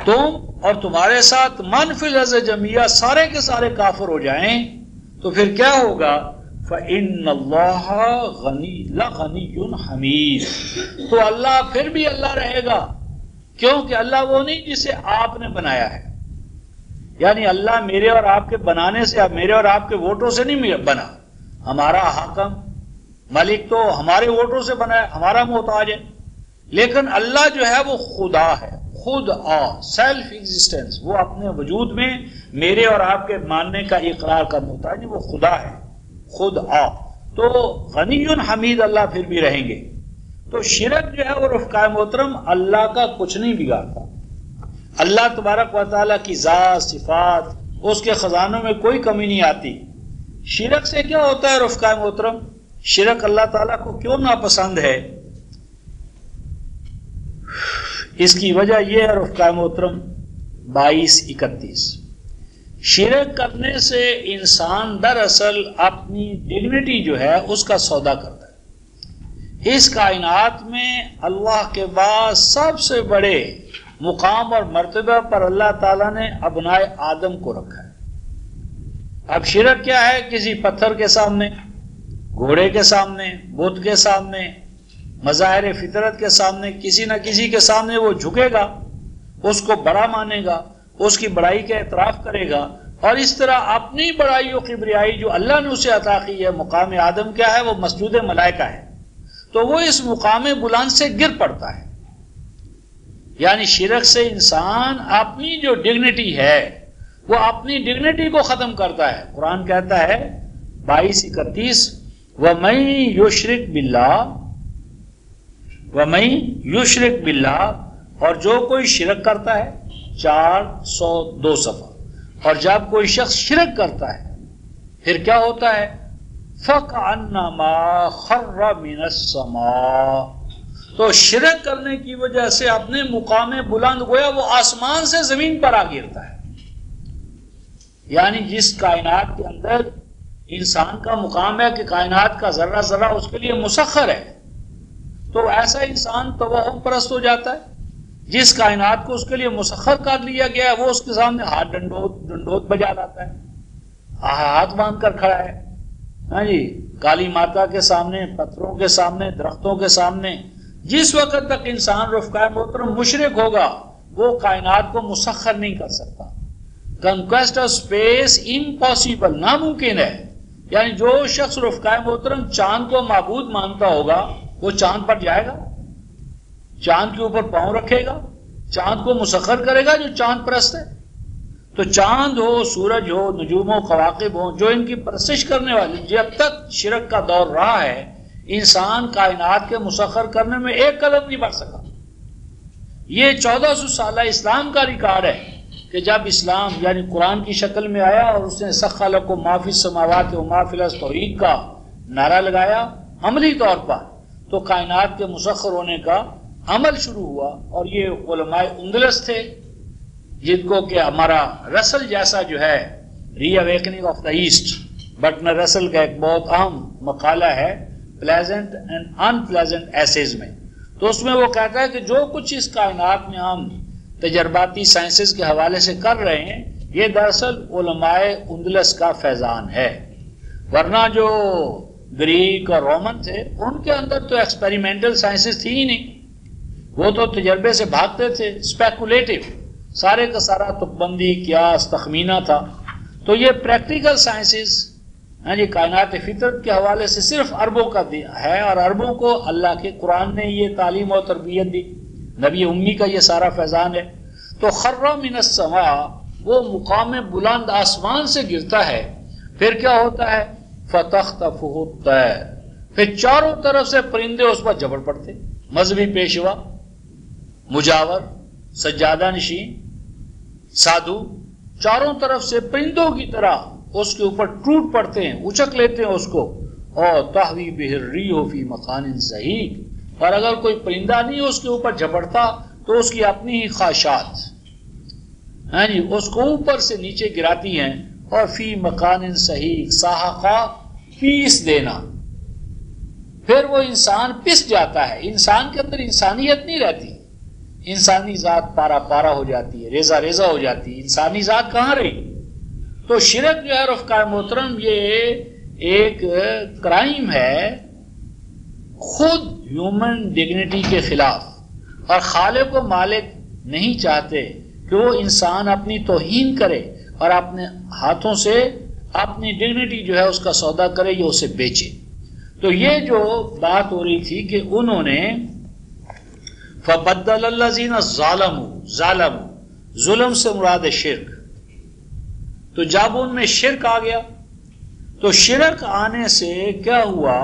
تم اور تمہارے ساتھ من فی الارض جمیعہ سارے کے سارے کافر ہو جائیں، تو پھر کیا ہوگا؟ فإن اللہ لغنی حمید، تو اللہ پھر بھی اللہ رہے گا، کیونکہ اللہ وہ نہیں جسے آپ نے بنایا ہے، یعنی اللہ میرے اور آپ کے بنانے سے، میرے اور آپ کے ووٹوں سے نہیں بنا، ہمارا حاکم ملک تو ہمارے ووٹوں سے بنا ہے، ہمارا محتاج ہے، لیکن اللہ جو ہے وہ خدا ہے، خود سیلف ایگزسٹنس، وہ اپنے وجود میں میرے اور آپ کے ماننے کا اقرار کا محتاج ہے، وہ خدا ہے، خود آ، تو غنی حمید اللہ پھر بھی رہیں گے. تو شرک جو ہے وہ رفقائے محترم اللہ کا کچھ نہیں بگاڑتا. اللہ تبارک و تعالیٰ کی ذات صفات اس کے خزانوں میں کوئی کمی نہیں آتی. شرک سے کیا ہوتا ہے رفقائے محترم؟ شرک اللہ تعالیٰ کو کیوں ناپسند ہے؟ اس کی وجہ یہ ہے رفقائے محترم 22-31، شرک کرنے سے انسان دراصل اپنی ڈگنیٹی جو ہے اس کا سودا کرتا ہے. اس کائنات میں اللہ کے بعد سب سے بڑے مقام اور مرتبہ پر اللہ تعالیٰ نے ابنائے آدم کو رکھا ہے. اب شرک کیا ہے؟ کسی پتھر کے سامنے، گھوڑے کے سامنے، بت کے سامنے، مظاہر فطرت کے سامنے، کسی نہ کسی کے سامنے وہ جھکے گا، اس کو بڑا مانے گا، اس کی بڑائی کا اعتراف کرے گا، اور اس طرح اپنی بڑائی و کبریائی جو اللہ نے اسے عطا کی ہے. مقام آدم کیا ہے؟ وہ مسجود ملائکہ ہے. تو وہ اس مقام بلند سے گر پڑتا ہے. یعنی شرک سے انسان اپنی جو ڈگنیٹی ہے وہ اپنی ڈگنیٹی کو ختم کرتا ہے. قرآن کہتا ہے 22-31، وَمَن يُشْرِكْ بِاللَّهِ، وَمَن يُشْرِكْ بِاللَّهِ، اور جو کوئی شرک کرتا ہے، 402 صفحہ. اور جب کوئی شخص شرک کرتا ہے پھر کیا ہوتا ہے؟ فَكَأَنَّمَا خَرَّ مِنَ السَّمَاءِ، تو شرک کرنے کی وجہ سے اپنے مقام بلند گویا وہ آسمان سے زمین پر آ گرتا ہے. یعنی جس کائنات کے اندر انسان کا مقام ہے کہ کائنات کا ذرہ ذرہ اس کے لیے مسخر ہے، تو ایسا انسان توہم پرست ہو جاتا ہے. جس کائنات کو اس کے لیے مسخر کر لیا گیا ہے وہ اس کے سامنے ہاتھ ڈنڈوت بجا لاتا ہے، ہاتھ باندھ کر کھڑا ہے. ہاں جی، کالی ماتا کے سامنے، پتھروں کے سامنے، درختوں کے سامنے. جس وقت تک انسان رفقائے محترم مشرک ہوگا وہ کائنات کو مسخر نہیں کر سکتا. کنکویسٹ آف اسپیس امپاسبل، ناممکن ہے. یعنی جو شخص رفقائے محترم چاند کو معبود مانتا ہوگا وہ چاند پر جائے گا، چاند کے اوپر پاؤں رکھے گا، چاند کو مسخر کرے گا جو چاند پرست ہے. تو چاند ہو، سورج ہو، نجوم و کواکب ہو، جو ان کی پرستش کرنے والی، جب تک شرک کا دور رہا ہے انسان کائنات کے مسخر کرنے میں ایک قدم نہیں بڑھ سکا. یہ 1400 سالہ اسلام کا ریکارڈ ہے کہ جب اسلام یعنی قرآن کی شکل میں آیا اور اس نے سخر لکم ما فی السماوات و ما فی الارض توحید کا نعرہ لگایا عملی طور پر، تو کائنات کے مسخر ہونے کا عمل شروع ہوا. اور یہ علماء اندلس تھے جن کو کہ ہمارا رسل جیسا جو ہے ری اویکننگ آف دا ایسٹ، بٹنر رسل کا ایک بہت اہم مقالہ ہے pleasant and in pleasant essays میں. تو اس میں وہ کہتا ہے کہ جو کچھ اس کائنات میں ہم تجرباتی سائنسز کے حوالے سے کر رہے ہیں یہ دراصل علماء اندلس کا فیضان ہے. ورنہ جو گریک اور رومن تھے ان کے اندر تو ایکسپیریمنٹل سائنسز تھی ہی نہیں، وہ تو تجربے سے بھاگتے تھے، اسپیکولیٹو، سارے کا سارا تکبندی، قیاس، تخمینہ تھا. تو یہ پریکٹیکل سائنسز ہاں جی کائنات فطرت کے حوالے سے صرف عربوں کا ہے، اور عربوں کو اللہ کے قرآن نے یہ تعلیم اور تربیت دی، نبی امی کا یہ سارا فیضان ہے. تو خر من السماء، وہ مقام بلند آسمان سے گرتا ہے، پھر کیا ہوتا ہے؟ فتخطفہ الطیر، پھر چاروں طرف سے پرندے اس پر جبڑ پڑتے. مذہبی پیشوا، مجاور، سجادہ نشین، سادھو، چاروں طرف سے پرندوں کی طرح اس کے اوپر ٹوٹ پڑتے ہیں، اچک لیتے ہیں اس کو. اور تحوی بہ الریح فی مکان صحیح، اور اگر کوئی پرندہ نہیں اس کے اوپر جھپٹتا تو اس کی اپنی ہی خواہشات ہاں جی اس کو اوپر سے نیچے گراتی ہیں. اور فی مکان صحیح، ساحقہ، پیس دینا. پھر وہ انسان پس جاتا ہے، انسان کے اندر انسانیت نہیں رہتی، انسانی ذات پارا پارا ہو جاتی ہے، ریزہ ریزہ ہو جاتی ہے. انسانی ذات کہاں رہی؟ تو شرک جو ہے رفقائے محترم یہ ایک کرائم ہے خود ہیومن ڈگنیٹی کے خلاف، اور خالق و مالک نہیں چاہتے کہ وہ انسان اپنی توہین کرے اور اپنے ہاتھوں سے اپنی ڈگنیٹی جو ہے اس کا سودا کرے یا اسے بیچے. تو یہ جو بات ہو رہی تھی کہ انہوں نے فبدل الذین ظالموا، ظلم سے مراد شرک. تو جب ان میں شرک آ گیا تو شرک آنے سے کیا ہوا،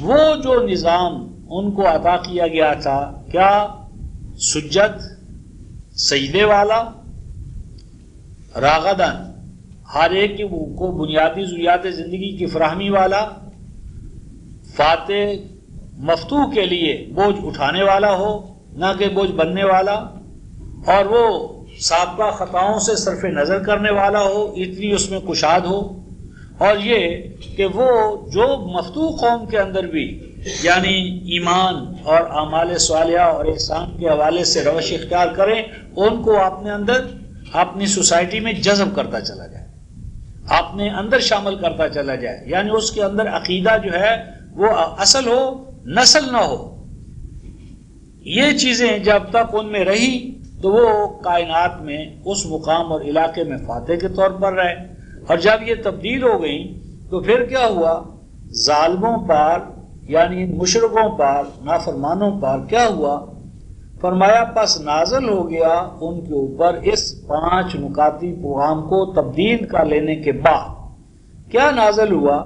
وہ جو نظام ان کو عطا کیا گیا تھا، کیا سجد، سجدے والا، راغدن، ہر ایک کو بنیادی ضروریات زندگی کی فراہمی والا، فاتح مفتوح کے لیے بوجھ اٹھانے والا ہو نہ کہ بوجھ بننے والا، اور وہ سابقہ خطاؤں سے صرف نظر کرنے والا ہو، اتنی اس میں کشاد ہو، اور یہ کہ وہ جو مفتوح قوم کے اندر بھی یعنی ایمان اور اعمال صالحہ اور احسان کے حوالے سے روش اختیار کریں، ان کو اپنے اندر اپنی سوسائٹی میں جذب کرتا چلا جائے، اپنے اندر شامل کرتا چلا جائے، یعنی اس کے اندر عقیدہ جو ہے وہ اصل ہو، نسل نہ ہو۔ یہ چیزیں جب تک ان میں رہی تو وہ کائنات میں اس مقام اور علاقے میں فاتح کے طور پر رہے، اور جب یہ تبدیل ہو گئی تو پھر کیا ہوا، ظالموں پر یعنی مشرکوں پر، نافرمانوں پر کیا ہوا، فرمایا پس نازل ہو گیا ان کے اوپر اس 5 نکاتی پیغام کو تبدیل کر لینے کے بعد کیا نازل ہوا،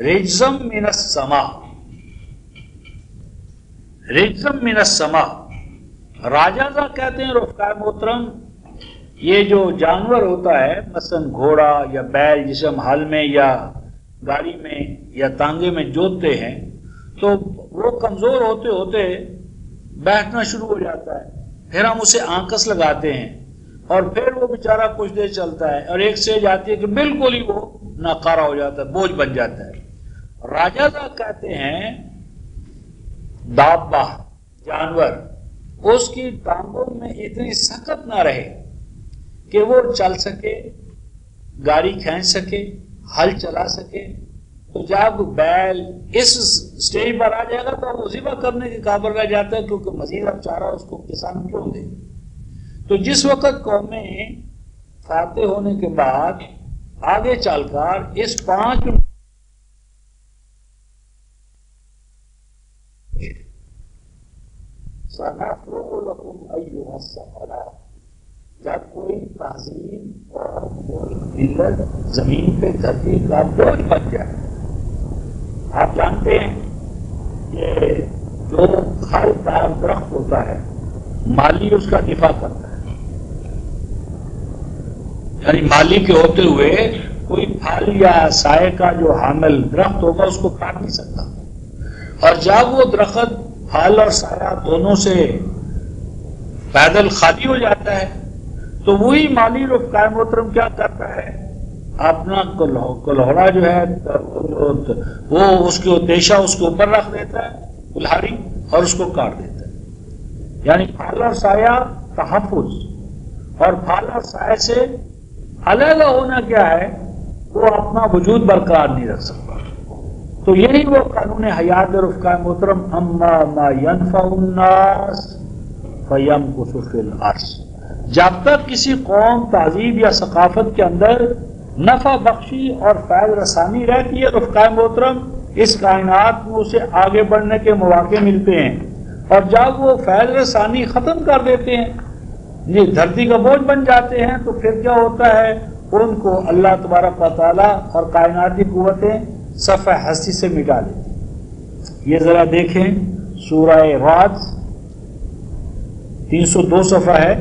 رجزم من السماء، رجزم من السماء، راجازہ کہتے ہیں رفقائے محترم، یہ جو جانور ہوتا ہے مثلا گھوڑا یا بیل جسے ہم ہل میں یا گاڑی میں یا تانگے میں جوتتے ہیں، تو وہ کمزور ہوتے ہوتے بیٹھنا شروع ہو جاتا ہے، پھر ہم اسے آنکس لگاتے ہیں اور پھر وہ بیچارہ کچھ دیر چلتا ہے اور ایک سیج آتی ہے کہ بالکل ہی وہ ناکارہ ہو جاتا ہے، بوجھ بن جاتا ہے۔ راجازہ کہتے ہیں دابہ، جانور، اس کی ٹانگوں میں اتنی سخت نہ رہے کہ وہ چل سکے، گاڑی کھینچ سکے، ہل چلا سکے، تو جب بیل اس سٹیج پر آ جائے گا تو وہ ذبح کرنے کے قابل رہ جاتا ہے، کیونکہ مزید اب چارہ اس کو کسان کیوں دے۔ تو جس وقت قومیں فاتح ہونے کے بعد آگے چل کر اس 5 جب کوئی تہذیب اور کوئی ملت زمین پہ دھرتی کا بوجھ بن جائے، آپ جانتے ہیں کہ جو پھل دار درخت ہوتا ہے مالی اس کا دفاع کرتا ہے، یعنی مالی کے ہوتے ہوئے کوئی پھل یا سائے کا جو حامل درخت ہوگا اس کو کاٹ نہیں سکتا، اور جب وہ درخت پھل اور سایہ دونوں سے پیدل خالی ہو جاتا ہے تو وہی مالی رفقائے محترم کیا کرتا ہے، اپنا کلہوڑا جو ہے وہ اس کے دیشہ اس کے اوپر رکھ دیتا ہے، کلہاڑی، اور اس کو کاٹ دیتا ہے۔ یعنی پھل اور سایہ تحفظ، اور پھل اور سایہ سے علیحدہ ہونا کیا ہے، وہ اپنا وجود برقرار نہیں رکھ سکتا۔ تو یہی وہ قانون حیات رفقائے محترم، اما ما ينفع الناس فيمكث في الارض، جب تک کسی قوم، تہذیب یا ثقافت کے اندر نفع بخشی اور فیض رسانی رہتی ہے رفقائے محترم، اس کائنات میں اسے آگے بڑھنے کے مواقع ملتے ہیں، اور جب وہ فیض رسانی ختم کر دیتے ہیں، یہ دھرتی کا بوجھ بن جاتے ہیں، تو پھر کیا ہوتا ہے، ان کو اللہ تبارک و تعالیٰ اور کائناتی قوتیں صفحہ ہستی سے مٹا دیتی ہیں۔ یہ ذرا دیکھیں سورہ رعد 302 صفحہ ہے،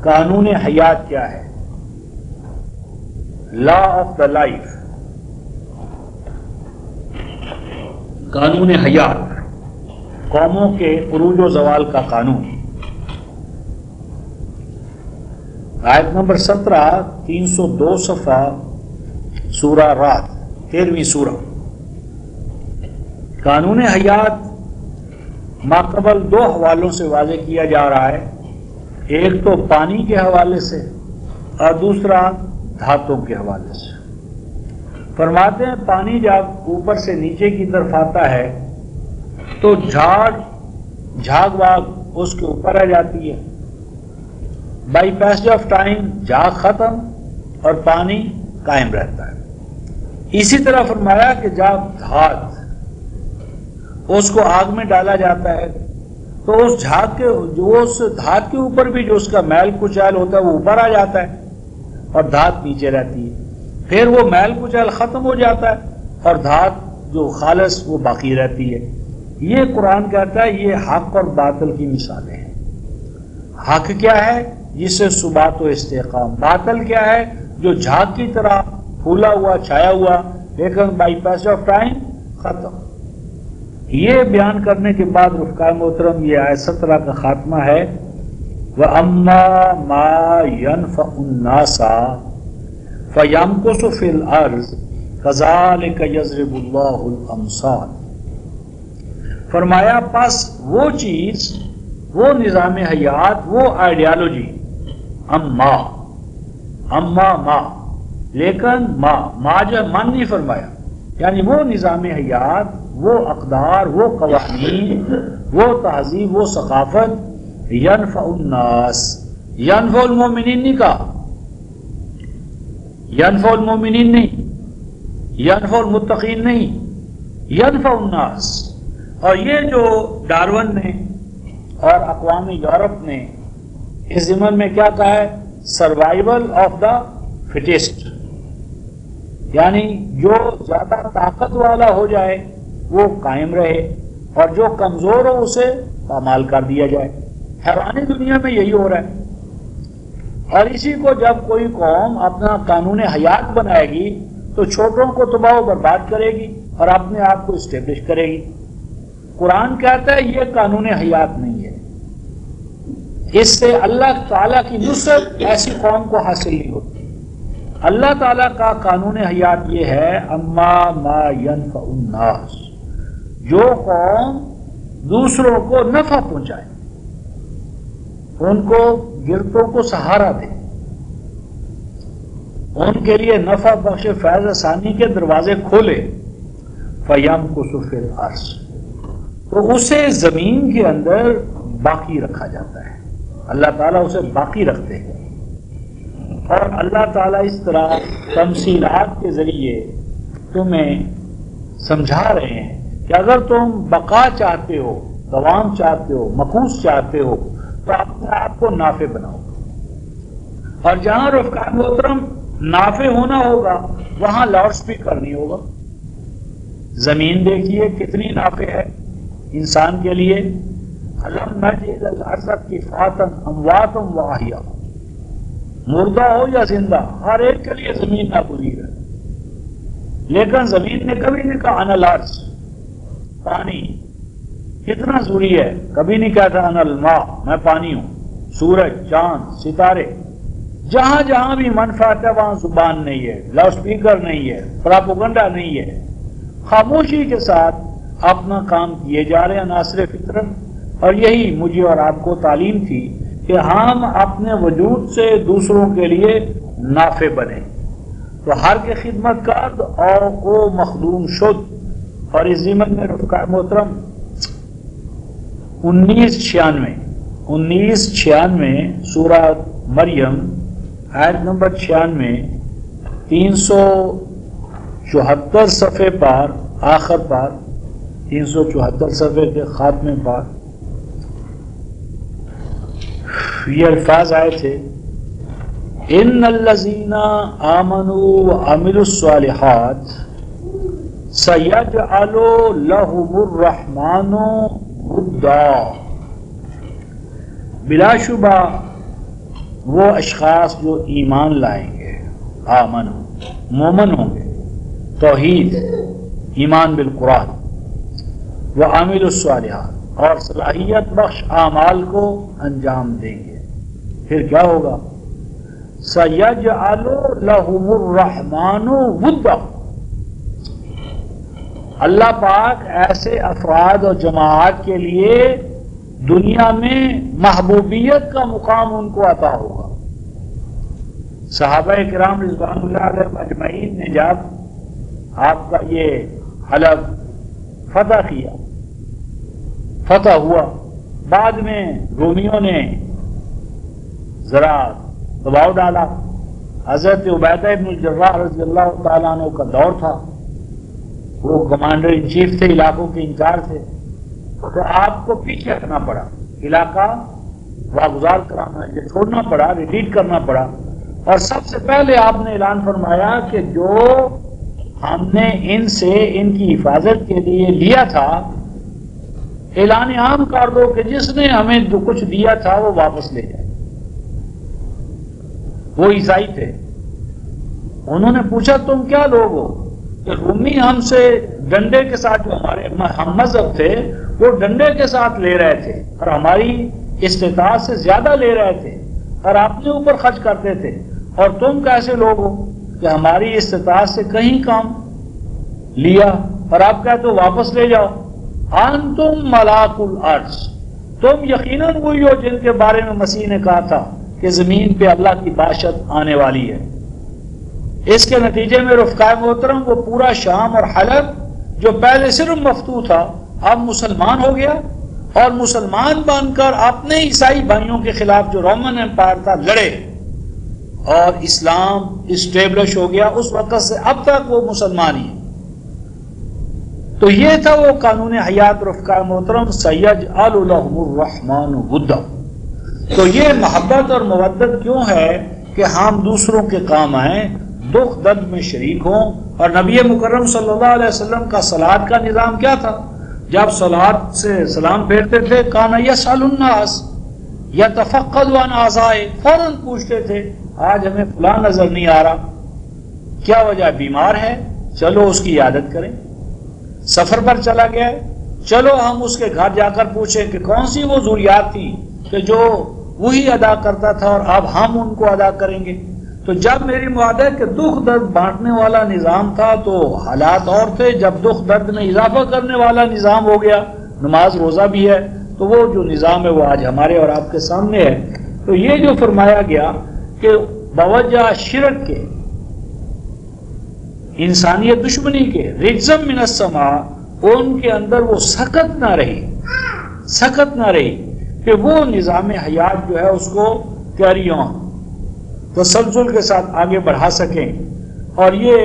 قانون حیات کیا ہے، لا آف دا لائف، قانون حیات، قوموں کے عروج و زوال کا قانون۔ آیت نمبر 17، 302 صفحہ، سورہ رعد، 13ویں سورہ۔ قانون حیات ماقبل 2 حوالوں سے واضح کیا جا رہا ہے، ایک تو پانی کے حوالے سے اور دوسرا دھاتوں کے حوالے سے۔ فرماتے ہیں پانی جب اوپر سے نیچے کی طرف آتا ہے تو جھاگ واگ اس کے اوپر آ جاتی ہے، بائی پیسج آف ٹائم جھاگ ختم اور پانی قائم رہتا ہے۔ اسی طرح فرمایا کہ جب دھات اس کو آگ میں ڈالا جاتا ہے تو اس جھاگ کے اس دھات کے اوپر بھی جو اس کا میل کچیل ہوتا ہے وہ اوپر آ جاتا ہے اور دھات نیچے رہتی ہے۔ پھر وہ میل کچل ختم ہو جاتا ہے اور دھات جو خالص وہ باقی رہتی ہے۔ یہ قرآن کہتا ہے یہ حق اور باطل کی مثالیں ہیں۔ حق کیا ہے؟ جس سے ثبات و استحکام۔ باطل کیا ہے؟ جو جھاگ کی طرح پھولا ہوا چھایا ہوا لیکن بائی پیس آف ٹائم ختم۔ یہ بیان کرنے کے بعد رفقائے محترم یہ آیت 17 کا خاتمہ ہے، وَأَمَّا مَا يَنْفَعُ النَّاسَ فَيَمْكُثُ فِي الْأَرْضِ كَذَلِكَ يَضْرِبُ اللَّهُ الْأَمْثَالَ۔ فرمایا پس وہ چیز، وہ نظام حیات، وہ آئیڈیالوجی، اما ما، لیکن ما جو من نہیں فرمایا، یعنی وہ نظام حیات، وہ اقدار، وہ قوانین، وہ تہذیب، وہ ثقافت، ینفع الناس، ینفع المومنین نہیں کہا، ینفع المومنین نہیں، ینفع المتقین نہیں، ینفع الناس۔ اور یہ جو ڈارون نے اور اقوام یورپ نے اس ضمن میں کیا کہا ہے؟ سروائیول آف دا فٹسٹ، یعنی جو زیادہ طاقت والا ہو جائے وہ قائم رہے اور جو کمزور ہو اسے پامال کر دیا جائے۔ حیوانی دنیا میں یہی ہو رہا ہے، اور اسی کو جب کوئی قوم اپنا قانون حیات بنائے گی تو چھوٹوں کو تباہ و برباد کرے گی اور اپنے آپ کو اسٹیبلش کرے گی۔ قرآن کہتا ہے یہ قانون حیات نہیں ہے، اس سے اللہ تعالیٰ کی نصرت ایسی قوم کو حاصل نہیں ہوتی۔ اللہ تعالیٰ کا قانون حیات یہ ہے، اما ما ينفع الناس، جو قوم دوسروں کو نفع پہنچائے، ان کو گرتوں کو سہارا دے، ان کے لیے نفع بخش فیض ثانی کے دروازے کھولے، فَيَمْكُثُ فِي الْأَرْضِ، تو اسے زمین کے اندر باقی رکھا جاتا ہے۔ اللہ تعالیٰ اسے باقی رکھتے ہیں، اور اللہ تعالیٰ اس طرح تمثیلات کے ذریعے تمہیں سمجھا رہے ہیں کہ اگر تم بقا چاہتے ہو، دوام چاہتے ہو، مقوس چاہتے ہو، تو اپنے آپ کو نافع بناؤ، اور جہاں رفقائے محترم نافع ہونا ہوگا وہاں لاؤڈ اسپیکر نہیں ہوگا۔ زمین دیکھیے کتنی نافع ہے انسان کے لیے، الم نجعل الارض کفاتا امواتا واحیا، مردہ ہو یا زندہ ہر ایک کے لیے زمین ناگزیر ہے، لیکن زمین نے کبھی نہیں کہا انا الارض، پانی کتنا ضروری ہے، کبھی نہیں کہتا انا الماء، میں پانی ہوں۔ سورج، چاند، ستارے، جہاں جہاں بھی منفعت ہے وہاں زبان نہیں ہے، لاؤڈ اسپیکر نہیں ہے، پراپوگنڈا نہیں ہے، خاموشی کے ساتھ اپنا کام کیے جا رہے ہیں عناصر فطرت۔ اور یہی مجھے اور آپ کو تعلیم تھی کہ ہم اپنے وجود سے دوسروں کے لیے نافع بنے، تو ہر کے خدمت کار اور کو مخدوم شد۔ اور اس ضمن میں رفقائے محترم 1996 سورہ مریم آیت نمبر 96 374 صفحے پر آخر پر 374 صفحے کے خاتمے پر یہ الفاظ آئے تھے، ان الذین آمنوا وعملوا الصالحات سیجعل لهم الرحمن ودا، بلا شبہ وہ اشخاص جو ایمان لائیں گے، آمن مومن ہوں گے، توحید ایمان بالقرآن، وعملوا الصالحات اور صلاحیت بخش اعمال کو انجام دیں گے، پھر کیا ہوگا؟ سَيَجْعَلُ لَهُمُ الرَّحْمَنُ وُدًّا، اللہ پاک ایسے افراد اور جماعت کے لیے دنیا میں محبوبیت کا مقام ان کو عطا ہوگا۔ صحابہ کرام رضوان اللہ علیہم اجمعین نے جب آپ کا یہ حلب فتح کیا، فتح ہوا، بعد میں رومیوں نے ذرا دباؤ ڈالا، حضرت عبیدہ ابن الجراح رضی اللہ تعالیٰ عنہ کا دور تھا، وہ کمانڈر ان چیف تھے، علاقوں کے انچارج تھے، تو آپ کو پیچھے ہٹنا پڑا، علاقہ واگزار کرانا، یہ چھوڑنا پڑا، ریٹریٹ کرنا پڑا، اور سب سے پہلے آپ نے اعلان فرمایا کہ جو ہم نے ان سے ان کی حفاظت کے لیے لیا تھا، اعلان عام کر دو کہ جس نے ہمیں جو کچھ دیا تھا وہ واپس لے جائے۔ وہ عیسائی تھے، انہوں نے پوچھا تم کیا لوگ ہو؟ کہ رومی ہم سے ڈنڈے کے ساتھ، جو ہمارے ہم مذہب تھے وہ ڈنڈے کے ساتھ لے رہے تھے اور ہماری استطاعت سے زیادہ لے رہے تھے اور اپنے اوپر خرچ کرتے تھے، اور تم کیسے لوگ ہو کہ ہماری استطاعت سے کہیں کام لیا اور آپ کہتے ہو واپس لے جاؤ۔ انتم ملاک الارض، تم یقیناً وہی ہو جن کے بارے میں مسیح نے کہا تھا کہ زمین پہ اللہ کی بادشاہت آنے والی ہے۔ اس کے نتیجے میں رفقائے محترم وہ پورا شام اور حلب جو پہلے صرف مفتوح تھا اب مسلمان ہو گیا، اور مسلمان بن کر اپنے عیسائی بھائیوں کے خلاف جو رومن امپائر تھا لڑے اور اسلام اسٹیبلش ہو گیا۔ اس وقت سے اب تک وہ مسلمان ہی ہے۔ تو یہ تھا وہ قانون حیات رفقائے محترم، سیجعل لهم الرحمن ودا۔ تو یہ محبت اور مودت کیوں ہے کہ ہم دوسروں کے کام آئیں، دکھ درد میں شریک ہوں۔ اور نبی مکرم صلی اللہ علیہ وسلم کا صلوات کا نظام کیا تھا؟ جب صلوات سے سلام پھیرتے تھے کان یسأل الناس یتفقد عن اعضائه، فوراً پوچھتے تھے آج ہمیں فلاں نظر نہیں آ رہا، کیا وجہ؟ بیمار ہے، چلو اس کی عیادت کریں۔ سفر پر چلا گیا ہے، چلو ہم اس کے گھر جا کر پوچھیں کہ کون سی وہ ضروریات تھی کہ جو وہی ادا کرتا تھا اور اب ہم ان کو ادا کریں گے۔ تو جب میری معاہدہ ہے کہ دکھ درد بانٹنے والا نظام تھا تو حالات اور تھے، جب دکھ درد میں اضافہ کرنے والا نظام ہو گیا، نماز روزہ بھی ہے، تو وہ جو نظام ہے وہ آج ہمارے اور آپ کے سامنے ہے۔ تو یہ جو فرمایا گیا کہ بوجہ شرک کے، انسانیت دشمنی کے، رجزم من السماء، ان کے اندر وہ سخت نہ رہی کہ وہ نظام حیات جو ہے اس کو کیری آن تسلسل کے ساتھ آگے بڑھا سکیں۔ اور یہ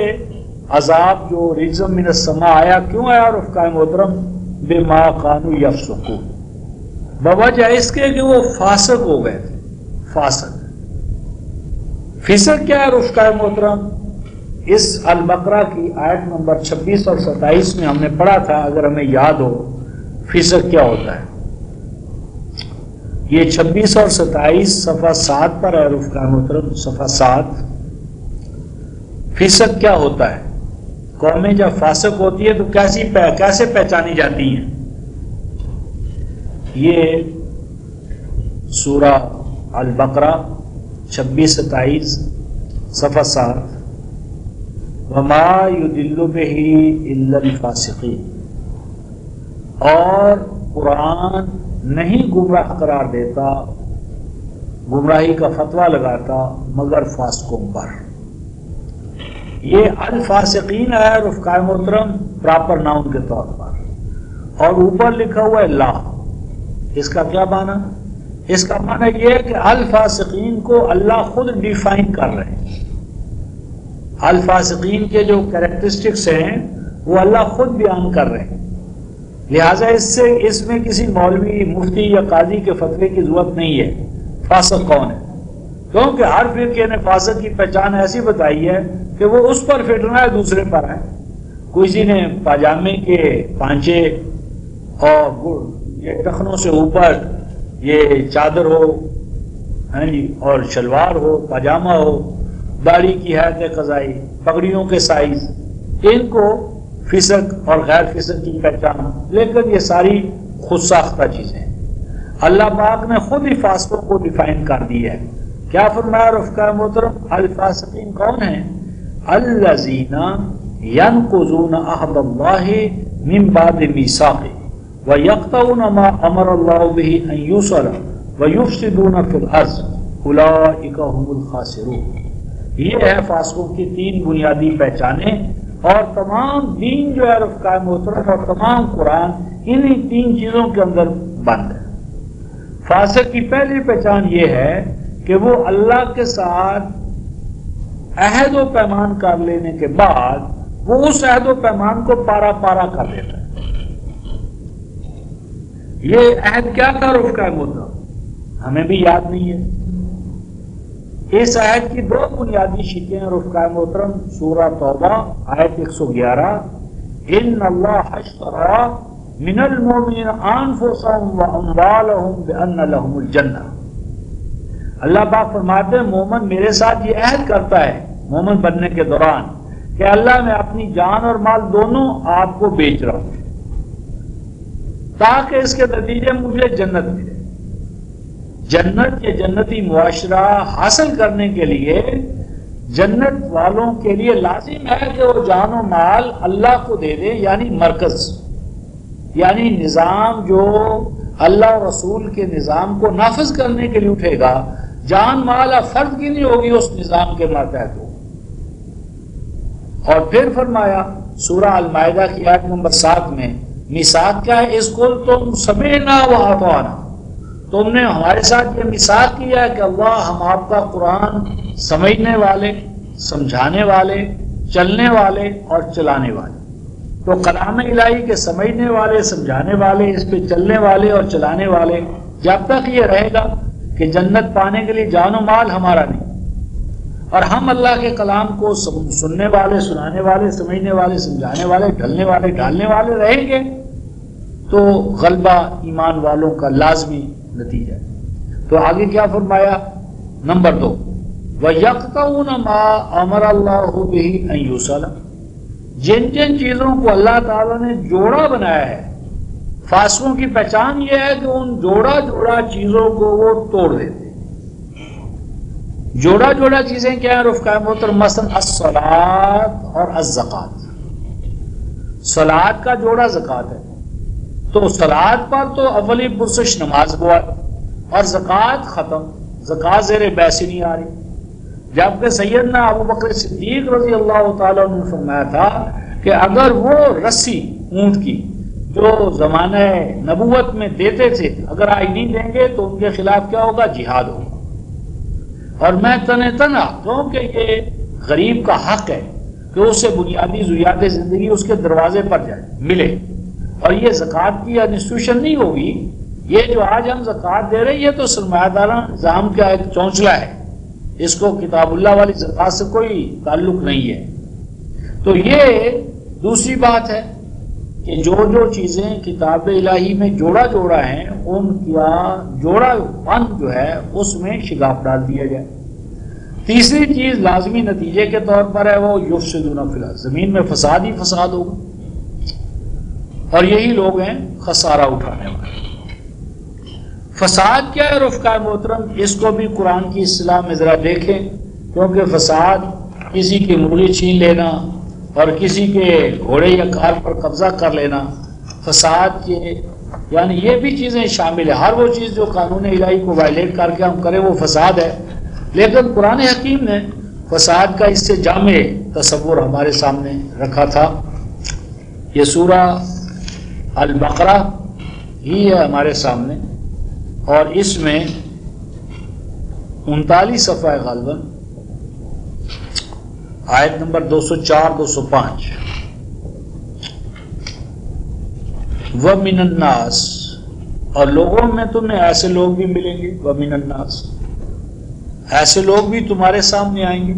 عذاب جو رجزم من السماء آیا، کیوں آیا رفقائے محترم؟ بما کانوا یفسقون، بوجہ اس کے کہ وہ فاسق ہو گئے تھے۔ فسق کیا ہے رفقائے محترم؟ اس البقرہ کی آیت نمبر 26 اور 27 میں ہم نے پڑھا تھا، اگر ہمیں یاد ہو فسق کیا ہوتا ہے۔ یہ 26 اور 27 صفحہ 7 پر ہے رفقائے محترم، صفحہ 7۔ فسق کیا ہوتا ہے؟ قومیں جب فاسق ہوتی ہے تو کیسے پہچانی جاتی ہیں؟ یہ سورہ البقرہ 26-27 صفحہ 7۔ وما يضل به الا الفاسقین، اور قرآن نہیں گمراہ قرار دیتا، گمراہی کا فتویٰ لگاتا مگر فاسقوں پر۔ یہ الفاسقین ہے رفقائے محترم پراپر ناؤن کے طور پر، اور اوپر لکھا ہوا ہے لا۔ اس کا کیا معنی؟ اس کا معنی یہ ہے کہ الفاسقین کو اللہ خود ڈیفائن کر رہے ہیں۔ الفاسقین کے جو کریکٹرسٹکس ہیں وہ اللہ خود بیان کر رہے ہیں، لہٰذا اس میں کسی مولوی، مفتی یا قاضی کے فتوے کی ضرورت نہیں ہے۔ فاسق کون ہے؟ کیونکہ ہر فرقے نے فاسق کی پہچان ایسی بتائی ہے کہ وہ اس پر فٹنا ہے، دوسرے پر ہے۔ کسی نے پاجامے کے پانچے اور یہ ٹخنوں سے اوپر یہ چادر ہو اور شلوار ہو، پاجامہ ہو، داڑھی کی حیت قضائی، پگڑیوں کے سائز، ان کو فسق اور غیر فسق کی پہچان، لیکن یہ ساری خود ساختہ چیزیں ہیں۔ اللہ پاک نے خود ہی فاسقوں کو ڈیفائن کر دی ہے۔ کیا فرمایا رفقائے محترم؟ الفاسقین کون ہیں؟ الذین ینقضون عہد اللہ من بعد میثاقہ ویقطعون ما امر اللہ بہ ان یوصل ویفسدون فی الارض اولئک هم الخاسرون۔ یہ ہے فاسقوں کی 3 بنیادی پہچانیں، اور تمام دین جو ہے رفقائے محترم اور تمام قرآن انہی 3 چیزوں کے اندر بند ہے۔ فاسق کی پہلی پہچان یہ ہے کہ وہ اللہ کے ساتھ عہد و پیمان کر لینے کے بعد وہ اس عہد و پیمان کو پارا پارا کر دیتا ہے۔ یہ عہد کیا تھا رفقائے محترم؟ ہمیں بھی یاد نہیں ہے۔ اس آیت کی دو بنیادی شکیں رفقائے محترم، سورہ توبہ آیت 111، ان اللہ اشتری من المؤمنین انفسهم واموالهم بان لهم الجنہ۔ اللہ پاک فرماتے ہیں مومن میرے ساتھ یہ عہد کرتا ہے مومن بننے کے دوران کہ اللہ میں اپنی جان اور مال دونوں آپ کو بیچ رہا ہوں تاکہ اس کے نتیجے مجھے جنت ملے۔ جنت کے جنتی معاشرہ حاصل کرنے کے لیے جنت والوں کے لیے لازم ہے کہ وہ جان و مال اللہ کو دے دے، یعنی مرکز، یعنی نظام جو اللہ اور رسول کے نظام کو نافذ کرنے کے لیے اٹھے گا، جان مال فرض کی نہیں ہوگی اس نظام کے ماتحت ہو۔ اور پھر فرمایا سورہ المائدہ کی آیت نمبر 7 میں میثاق کیا ہے؟ اس کو تم سمعنا و اطعنا، تم نے ہمارے ساتھ یہ میثاق کیا ہے کہ اللہ ہم آپ کا قرآن سمجھنے والے، سمجھانے والے، چلنے والے اور چلانے والے۔ تو کلام الہی کے سمجھنے والے، سمجھانے والے، اس پہ چلنے والے اور چلانے والے، جب تک یہ رہے گا کہ جنت پانے کے لیے جان و مال ہمارا نہیں، اور ہم اللہ کے کلام کو سننے والے، سنانے والے، سمجھنے والے، سمجھانے والے، ڈھلنے والے، ڈالنے والے رہیں گے، تو غلبہ ایمان والوں کا لازمی نتیجہ ہے۔ تو آگے کیا فرمایا؟ نمبر 2، وَيَقْطَعُونَ مَا أَمَرَ اللَّهُ بِهِ أَن يُوصَلَ، جن جن چیزوں کو اللہ تعالیٰ نے جوڑا بنایا ہے، فاسقوں کی پہچان یہ ہے کہ ان جوڑا چیزوں کو وہ توڑ دیتے ہیں۔ جوڑا چیزیں کیا ہیں رفقائے محترم؟ مثلا الصلاۃ اور الزکوٰۃ۔ صلاۃ کا جوڑا زکوٰۃ ہے، تو صلاۃ پر تو اولی پرسش نماز ہوا اور زکوٰۃ ختم، زکوٰۃ زیر بحث نہیں آ رہی۔ جبکہ سیدنا ابو بکر صدیق رضی اللہ تعالیٰ عنہ نے فرمایا تھا کہ اگر وہ رسی اونٹ کی جو زمانہ نبوت میں دیتے تھے اگر آج نہیں دیں گے تو ان کے خلاف کیا ہوگا؟ جہاد ہوگا۔ اور میں تن آتا ہوں کہ یہ غریب کا حق ہے کہ اس سے بنیادی ضروریات زندگی اس کے دروازے پر جائے ملے، اور یہ زکوٰۃ کی انسٹیٹیوشن نہیں ہوگی۔ یہ جو آج ہم زکوٰۃ دے رہے ہیں یہ تو سرمایہ دارانہ نظام کا ایک چونچلا ہے، اس کو کتاب اللہ والی زکوٰۃ سے کوئی تعلق نہیں ہے۔ تو یہ دوسری بات ہے کہ جو چیزیں کتاب الہی میں جوڑا ہیں ان کا جوڑا پن جو ہے اس میں شگاف ڈال دیا جائے۔ تیسری چیز لازمی نتیجے کے طور پر ہے وہ یفسدون فی الارض، زمین میں فساد ہی فساد ہوگا، اور یہی لوگ ہیں خسارہ اٹھانے والے۔ فساد کیا ہے رفقائے محترم؟ اس کو بھی قرآن کی اصطلاح میں ذرا دیکھیں، کیونکہ فساد کسی کی مرغی چھین لینا اور کسی کے گھوڑے یا کار پر قبضہ کر لینا، فساد کے یعنی یہ بھی چیزیں شامل ہیں۔ ہر وہ چیز جو قانون الہی کو وائلیٹ کر کے ہم کریں وہ فساد ہے، لیکن قرآن حکیم نے فساد کا اس سے جامع تصور ہمارے سامنے رکھا تھا۔ یہ سورہ البقرہ ہی ہے ہمارے سامنے، اور اس میں 39 صفحہ غالباً آیت نمبر 204-205، وَمِنَ النَّاسِ، اور لوگوں میں تمہیں ایسے لوگ بھی ملیں گے، وَمِنَ النَّاسِ، ایسے لوگ بھی تمہارے سامنے آئیں گے،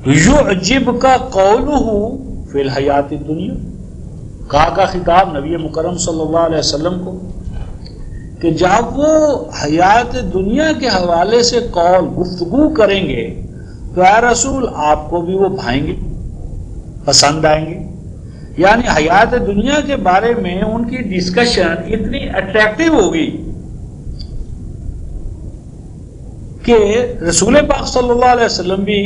يُعْجِبْكَ قَوْلُهُ فِي الْحَيَاةِ الدُّنْيَا، کا خطاب نبی مکرم صلی اللہ علیہ وسلم کو کہ جب وہ حیات دنیا کے حوالے سے گفتگو کریں گے تو اے رسول آپ کو بھی وہ بھائیں گے، پسند آئیں گے۔ یعنی حیات دنیا کے بارے میں ان کی ڈسکشن اتنی اٹریکٹیو ہوگی کہ رسول پاک صلی اللہ علیہ وسلم بھی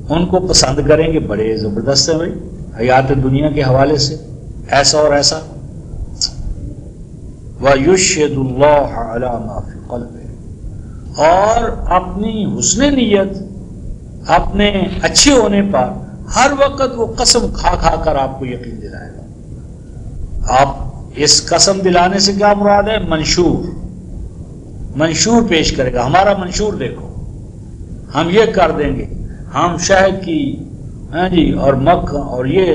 ان کو پسند کریں گے، بڑے زبردست ہے بھائی حیات دنیا کے حوالے سے ایسا اور ایسا۔ وَيُشْهِدُ اللَّهَ عَلَى مَا فِي قَلْبِهِ، اور اپنی حسن نیت، اپنے اچھے ہونے پر ہر وقت وہ قسم کھا کر آپ کو یقین دلائے گا۔ آپ اس قسم دلانے سے کیا مراد ہے؟ منشور پیش کرے گا، ہمارا منشور دیکھو، ہم یہ کر دیں گے، ہم شہد کی اور مکھ اور یہ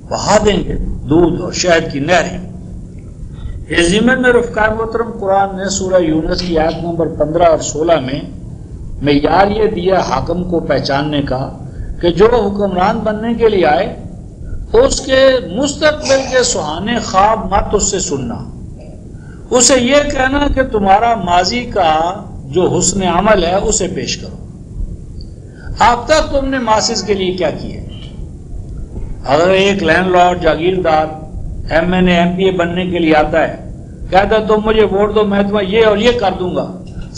بہا دیں گے، دودھ اور شہد کی نہریں۔ اس ضمن میں رفقائے محترم قرآن نے سورہ یونس کی آیت نمبر 15 اور 16 میں معیار یہ دیا حاکم کو پہچاننے کا کہ جو حکمران بننے کے لیے آئے اس کے مستقبل کے سہانے خواب مت اس سے سننا، اسے یہ کہنا کہ تمہارا ماضی کا جو حسن عمل ہے اسے پیش کرو، اب تک تم نے ماسس کے لیے کیا کیا۔ اگر ایک لینڈ لارڈ جاگیردار M N A M P A بننے کے لیے آتا ہے، کہتا ہے تم مجھے ووٹ دو میں تمہیں یہ اور یہ کر دوں گا،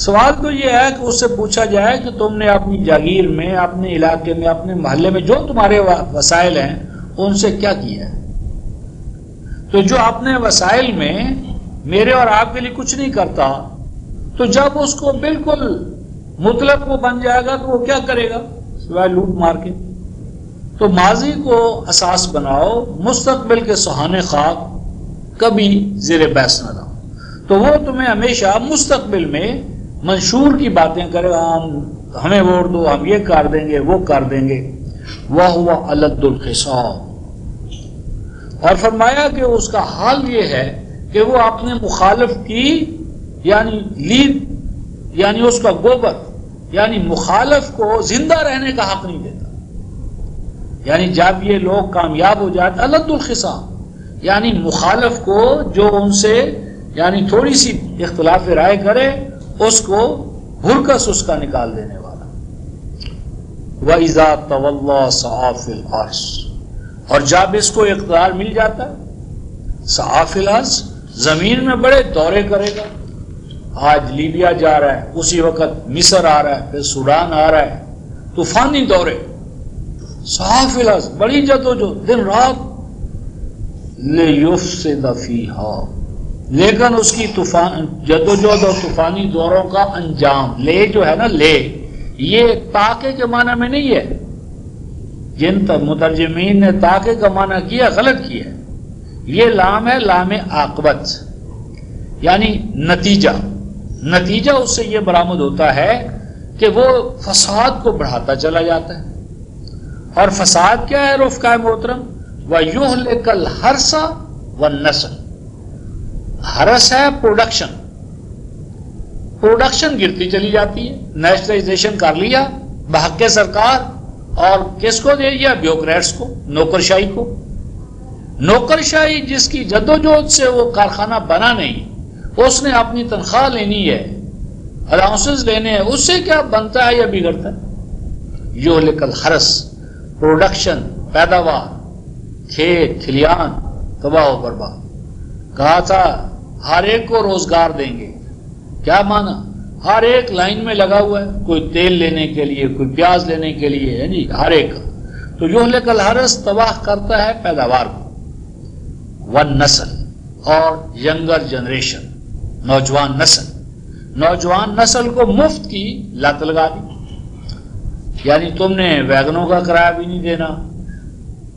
سوال تو یہ ہے کہ اس سے پوچھا جائے کہ تم نے اپنی جاگیر میں، اپنے علاقے میں، اپنے محلے میں جو تمہارے وسائل ہیں ان سے کیا کیا ہے۔ تو جو اپنے وسائل میں میرے اور آپ کے لیے کچھ نہیں کرتا، تو جب اس کو بالکل مطلق وہ بن جائے گا تو وہ کیا کرے گا سوائے لوٹ مار کے۔ تو ماضی کو اساس بناؤ، مستقبل کے سہانے خواب کبھی زیر بحث نہ لاؤ، تو وہ تمہیں ہمیشہ مستقبل میں منشور کی باتیں کرے گا، ہمیں ووٹ دو، ہم یہ کر دیں گے، وہ کر دیں گے۔ وَهُوَ أَلَدُّ الْخِصَامِ، اور فرمایا کہ اس کا حال یہ ہے کہ وہ اپنے مخالف کی یعنی لید یعنی اس کا گوبر یعنی مخالف کو زندہ رہنے کا حق نہیں دیتا۔ یعنی جب یہ لوگ کامیاب ہو جاتے الد الخصام یعنی مخالف کو جو ان سے یعنی تھوڑی سی اختلاف رائے کرے اس کو بھرکس اس کا نکال دینے والا۔ وَإِذَا تَوَلَّى سَعَىٰ فِي الْأَرْضِ، اور جب اس کو اقتدار مل جاتا ہے سعیٰ فی الارض، زمین میں بڑے دورے کرے گا، آج لیبیا جا رہا ہے، اسی وقت مصر آ رہا ہے، پھر سوڈان آ رہا ہے، طوفانی دورے، سعیٰ فی الارض، بڑی جدوجہد دن رات، لِيُفْسِدَ فِيهَا، لیکن اس کی جدوجہد اور طوفانی دوروں کا انجام، لے جو ہے نا لے، یہ تاکے کے معنی میں نہیں ہے، جن مترجمین نے تاکے کا معنی کیا غلط کیا ہے، یہ لام ہے لام عاقبت یعنی نتیجہ۔ نتیجہ اس سے یہ برآمد ہوتا ہے کہ وہ فساد کو بڑھاتا چلا جاتا ہے، اور فساد کیا ہے رفقائے محترم؟ وَيُهْلِكَ الْحَرْثَ وَالنَّسْلَ، ہرس ہے پروڈکشن، پروڈکشن گرتی چلی جاتی ہے، نیشنلائزیشن کر لیا بحق سرکار، اور کس کو دے دیا؟ بیوکریٹس کو، نوکرشاہی کو۔ نوکرشاہی جس کی جدوجہد سے وہ کارخانہ بنا نہیں، اس نے اپنی تنخواہ لینی ہے، الاؤنسز لینے ہیں، اس سے کیا بنتا ہے یا بگڑتا ہے؟ یہلک الحرث، پروڈکشن، پیداوار، کھیت کھلیان تباہ و برباد۔ کہا تھا ہر ایک کو روزگار دیں گے، کیا مانا؟ ہر ایک لائن میں لگا ہوا ہے، کوئی تیل لینے کے لیے، کوئی پیاز لینے کے لیے، ہے جی ہر ایک۔ تو یہلک الحرث تباہ کرتا ہے پیداوار کو، والنسل، اور ینگر جنریشن، نوجوان نسل، نوجوان نسل کو مفت کی لت لگا دی، یعنی تم نے ویگنوں کا کرایہ بھی نہیں دینا،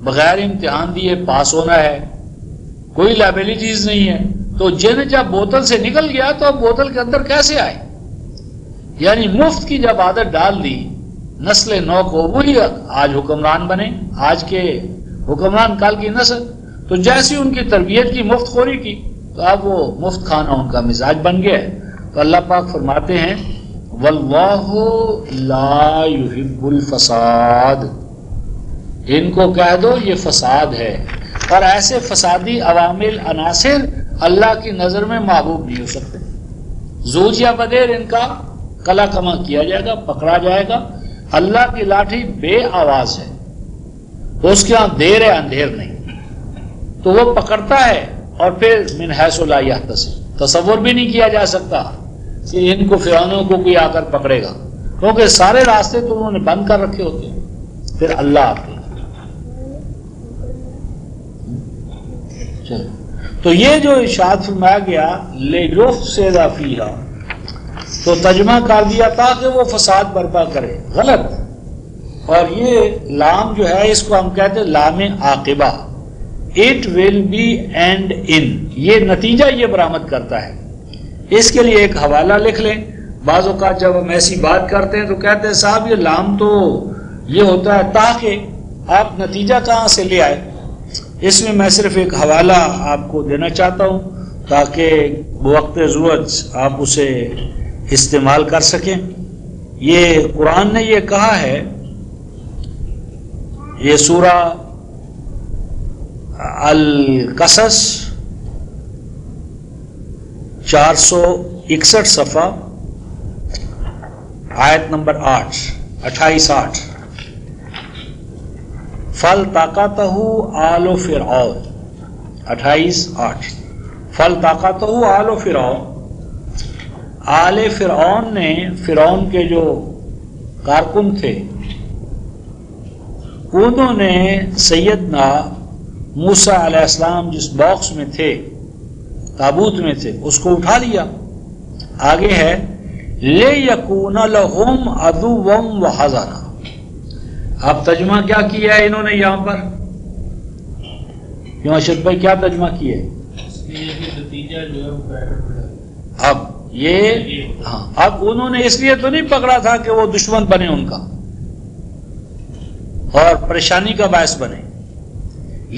بغیر امتحان دیے پاس ہونا ہے، کوئی لائبلٹیز نہیں ہے۔ تو جن جب بوتل سے نکل گیا تو اب بوتل کے اندر کیسے آئے؟ یعنی مفت کی جب عادت ڈال دی نسل نو کو، وہی آج حکمران بنے، آج کے حکمران کل کی نسل، تو جیسی ان کی تربیت کی مفت خوری کی تو اب وہ مفت کھانا ان کا مزاج بن گیا ہے۔ تو اللہ پاک فرماتے ہیں وَاللَّهُ لَا يُحِبُّ الْفَسَادِ، ان کو کہہ دو یہ فساد ہے، اور ایسے فسادی عوامل عناصر اللہ کی نظر میں محبوب نہیں ہو سکتے۔ زوج یا بدیر ان کا کلا کما کیا جائے گا، پکڑا جائے گا۔ اللہ کی لاٹھی بے آواز ہے، اس کے ہاں دیر ہے اندھیر نہیں، تو وہ پکڑتا ہے، اور پھر من حیث لا یحتسب، تصور بھی نہیں کیا جا سکتا کہ ان کو فرعونوں کو کوئی آ کر پکڑے گا، کیونکہ سارے راستے تو انہوں نے بند کر رکھے ہوتے ہیں۔ پھر اللہ آتے ہیں۔ تو یہ جو ارشاد فرمایا گیا لِيُفْسِدَ فِيهَا، تو ترجمہ کر دیا تاکہ وہ فساد برپا کرے، غلط۔ اور یہ لام جو ہے اس کو ہم کہتے ہیں لام عاقبہ، اٹ ول بی اینڈ ان، یہ نتیجہ یہ برآمد کرتا ہے۔ اس کے لیے ایک حوالہ لکھ لیں، بعض اوقات جب ہم ایسی بات کرتے ہیں تو کہتے ہیں صاحب یہ لام تو یہ ہوتا ہے تاکہ، آپ نتیجہ کہاں سے لے آئے؟ اس میں میں صرف ایک حوالہ آپ کو دینا چاہتا ہوں۔ تاکہ بوقت ضرورت آپ اسے استعمال کر سکیں۔ یہ قرآن نے یہ کہا ہے، یہ سورہ القصص 461 صفحہ آیت نمبر 28 فَالْتَقَطَهُ آلُ فِرْعَوْنَ 28 فَالْتَقَطَهُ آلُ فِرْعَوْنَ، آل فرعون نے، فرعون کے جو کارکن تھے، انہوں نے سیدنا موسیٰ علیہ السلام جس باکس میں تھے، تابوت میں تھے، اس کو اٹھا لیا۔ آگے ہے لِيَكُونَ لَهُمْ عَدُوًّا وَحَزَنًا۔ اب ترجمہ کیا کیا ہے انہوں نے یہاں پر؟ کیوں ارشد بھائی کیا ترجمہ کیا ہے؟ اب یہ اب انہوں نے اس لیے تو نہیں پکڑا تھا کہ وہ دشمن بنے ان کا اور پریشانی کا باعث بنے۔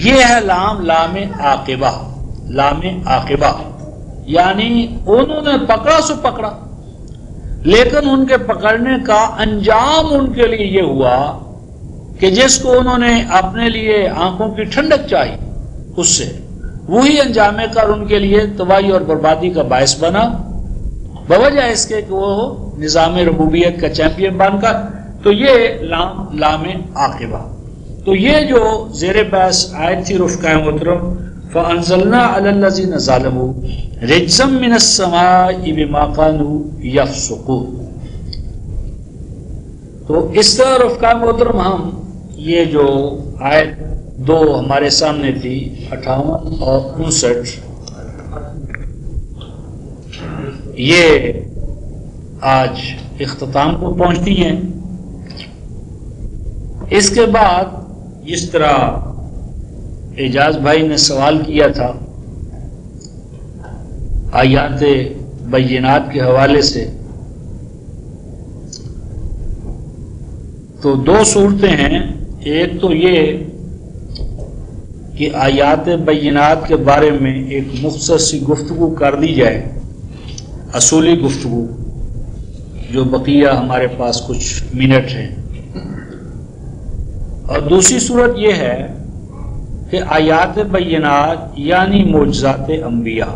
یہ ہے لام عاقبہ، لام عاقبہ، یعنی انہوں نے پکڑا سو پکڑا، لیکن ان کے پکڑنے کا انجام ان کے لیے یہ ہوا کہ جس کو انہوں نے اپنے لیے آنکھوں کی ٹھنڈک چاہی، اس سے وہی انجام کر ان کے لیے تباہی اور بربادی کا باعث بنا، بوجہ اس کے کہ وہ نظام ربوبیت کا چیمپئن بن کر۔ تو یہ لام عاقبہ۔ تو یہ جو زیر بحث آیت تھی رفقائے محترم، فَأَنزَلْنَا عَلَى الَّذِينَ ظَلَمُوا رِجْزًا مِّنَ السَّمَاءِ بِمَا كَانُوا يَفْسُقُونَ۔ تو اس طرح رفقائے محترم ہم یہ جو آیت دو ہمارے سامنے تھی 58 اور 59، یہ آج اختتام کو پہنچتی ہیں۔ اس کے بعد جس طرح اعجاز بھائی نے سوال کیا تھا آیات بینات کے حوالے سے، تو دو صورتیں ہیں۔ ایک تو یہ کہ آیات بینات کے بارے میں ایک مختصر سی گفتگو کر دی جائے، اصولی گفتگو، جو بقیہ ہمارے پاس کچھ منٹ ہیں، اور دوسری صورت یہ ہے کہ آیات بینات یعنی معجزات انبیاء،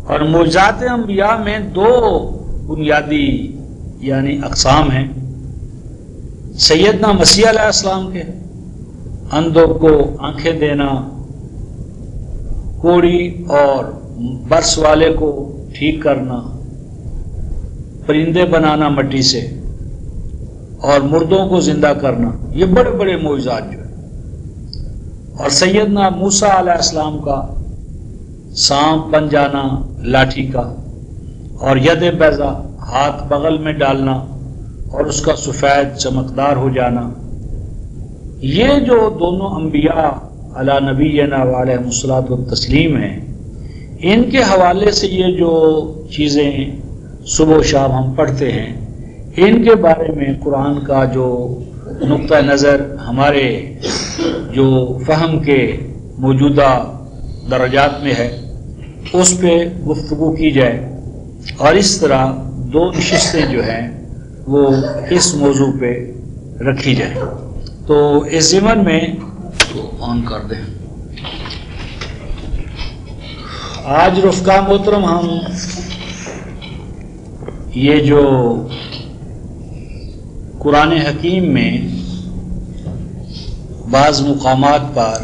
اور معجزات انبیاء میں دو بنیادی یعنی اقسام ہیں۔ سیدنا مسیح علیہ السلام کے اندھوں کو آنکھیں دینا، کوڑی اور برس والے کو ٹھیک کرنا، پرندے بنانا مٹی سے، اور مردوں کو زندہ کرنا، یہ بڑے بڑے معجزات جو ہیں۔ اور سیدنا موسیٰ علیہ السلام کا سانپ بن جانا لاٹھی کا، اور ید بیضا ہاتھ بغل میں ڈالنا اور اس کا سفید چمکدار ہو جانا، یہ جو دونوں انبیاء علی نبینا وعلیہ الصلوۃ والتسلیم ہیں، ان کے حوالے سے یہ جو چیزیں صبح و شام ہم پڑھتے ہیں، ان کے بارے میں قرآن کا جو نقطہ نظر ہمارے جو فہم کے موجودہ درجات میں ہے، اس پہ گفتگو کی جائے، اور اس طرح دو نشستیں جو ہیں وہ اس موضوع پہ رکھی جائیں۔ تو اس ضمن میں آن کر دیں۔ آج رفقا محترم ہم یہ جو قرآن حکیم میں بعض مقامات پر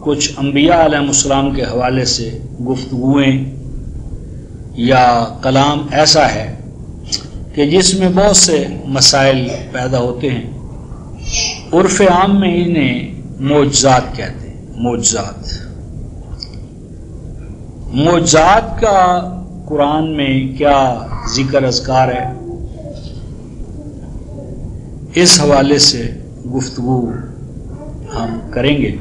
کچھ انبیاء علیہ السلام کے حوالے سے گفتگویں یا کلام ایسا ہے کہ جس میں بہت سے مسائل پیدا ہوتے ہیں، عرف عام میں انہیں معجزات کہتے ہیں۔ معجزات کا قرآن میں کیا ذکر اذکار ہے، اس حوالے سے گفتگو ہم کریں گے،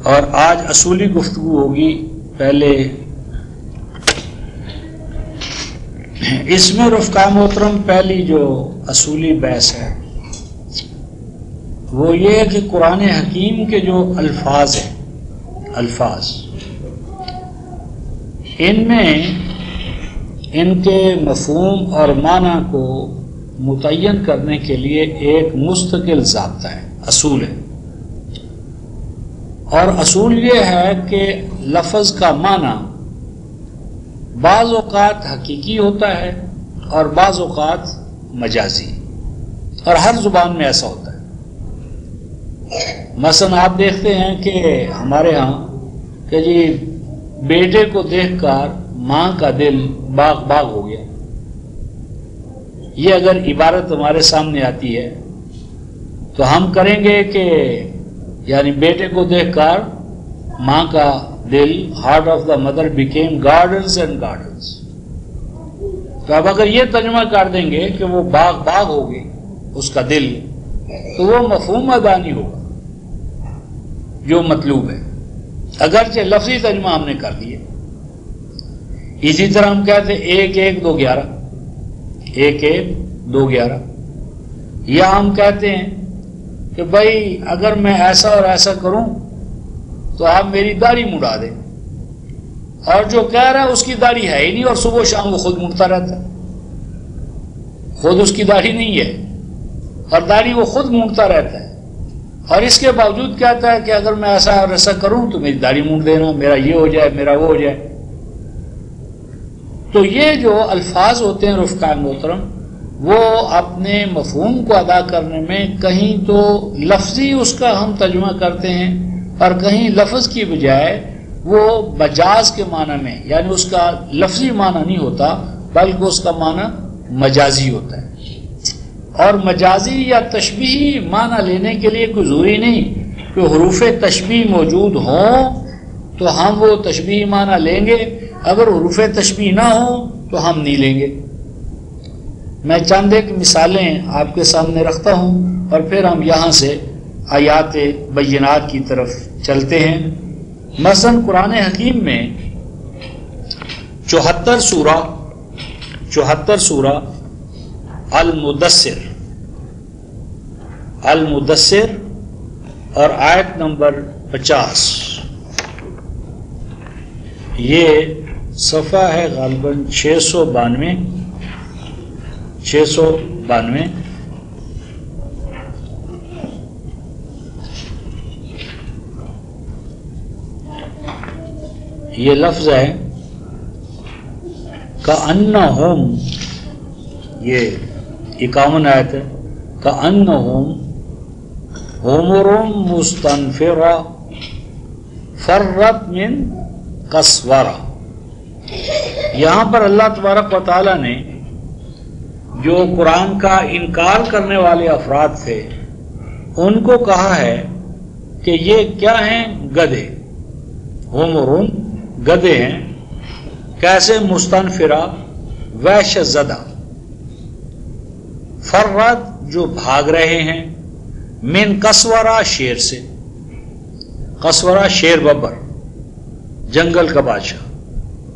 اور آج اصولی گفتگو ہوگی۔ پہلے اس میں رفقا محترم پہلی جو اصولی بحث ہے وہ یہ ہے کہ قرآن حکیم کے جو الفاظ ہیں، الفاظ ان میں ان کے مفہوم اور معنی کو متعین کرنے کے لیے ایک مستقل ضابطہ ہے، اصول ہے، اور اصول یہ ہے کہ لفظ کا معنی بعض اوقات حقیقی ہوتا ہے اور بعض اوقات مجازی، اور ہر زبان میں ایسا ہوتا ہے۔ مثلا آپ دیکھتے ہیں کہ ہمارے ہاں کہ جی بیٹے کو دیکھ کر ماں کا دل باغ باغ ہو گیا، یہ اگر عبارت ہمارے سامنے آتی ہے تو ہم کریں گے کہ یعنی بیٹے کو دیکھ کر ماں کا دل، heart of the mother became gardens and gardens. تو اب اگر یہ ترجمہ کر دیں گے کہ وہ باغ باغ ہو گئی اس کا دل، تو وہ مفہوم ادا نہیں ہوگا جو مطلوب ہے، اگرچہ لفظی ترجمہ ہم نے کر دیا۔ اسی طرح ہم کہتے ہیں 1 1 2 11، 1 1 2 11، یا ہم کہتے ہیں کہ بھائی اگر میں ایسا اور ایسا کروں تو آپ میری داڑھی مڑا دیں، اور جو کہہ رہا ہے اس کی داڑھی ہے ہی نہیں، اور صبح و شام وہ خود مڑتا رہتا ہے، خود اس کی داڑھی نہیں ہے اور داڑھی وہ خود مونڈتا رہتا ہے، اور اس کے باوجود کہتا ہے کہ اگر میں ایسا اور ایسا کروں تو میری داڑھی مونڈ دینا، میرا یہ ہو جائے، میرا وہ ہو جائے۔ تو یہ جو الفاظ ہوتے ہیں رفقائے محترم، وہ اپنے مفہوم کو ادا کرنے میں کہیں تو لفظی اس کا ہم ترجمہ کرتے ہیں، اور کہیں لفظ کی بجائے وہ مجاز کے معنی میں، یعنی اس کا لفظی معنی نہیں ہوتا بلکہ اس کا معنی مجازی ہوتا ہے۔ اور مجازی یا تشبیہی معنی لینے کے لیے کوئی ضروری نہیں کہ حروف تشبیہ موجود ہوں تو ہم وہ تشبیہی معنی لیں گے، اگر حروف تشبیہ نہ ہوں تو ہم نہیں لیں گے۔ میں چند ایک مثالیں آپ کے سامنے رکھتا ہوں اور پھر ہم یہاں سے آیات بینات کی طرف چلتے ہیں۔ مثلا قرآن حکیم میں 74 سورہ المدثر اور آیت نمبر 50، یہ صفحہ ہے غالباً 692۔ یہ لفظ ہے کأنہم، یہ 51 آیت ہے، کأنہم حمر مستنفرہ فرت من قسورہ۔ یہاں پر اللہ تبارک و تعالیٰ نے جو قرآن کا انکار کرنے والے افراد تھے ان کو کہا ہے کہ یہ کیا ہیں؟ گدھے، حمرون گدھے ہیں، کیسے؟ مستنفرہ وحش زدہ، فرت جو بھاگ رہے ہیں، من قسورہ شیر سے، قسورہ شیر ببر، جنگل کا بادشاہ۔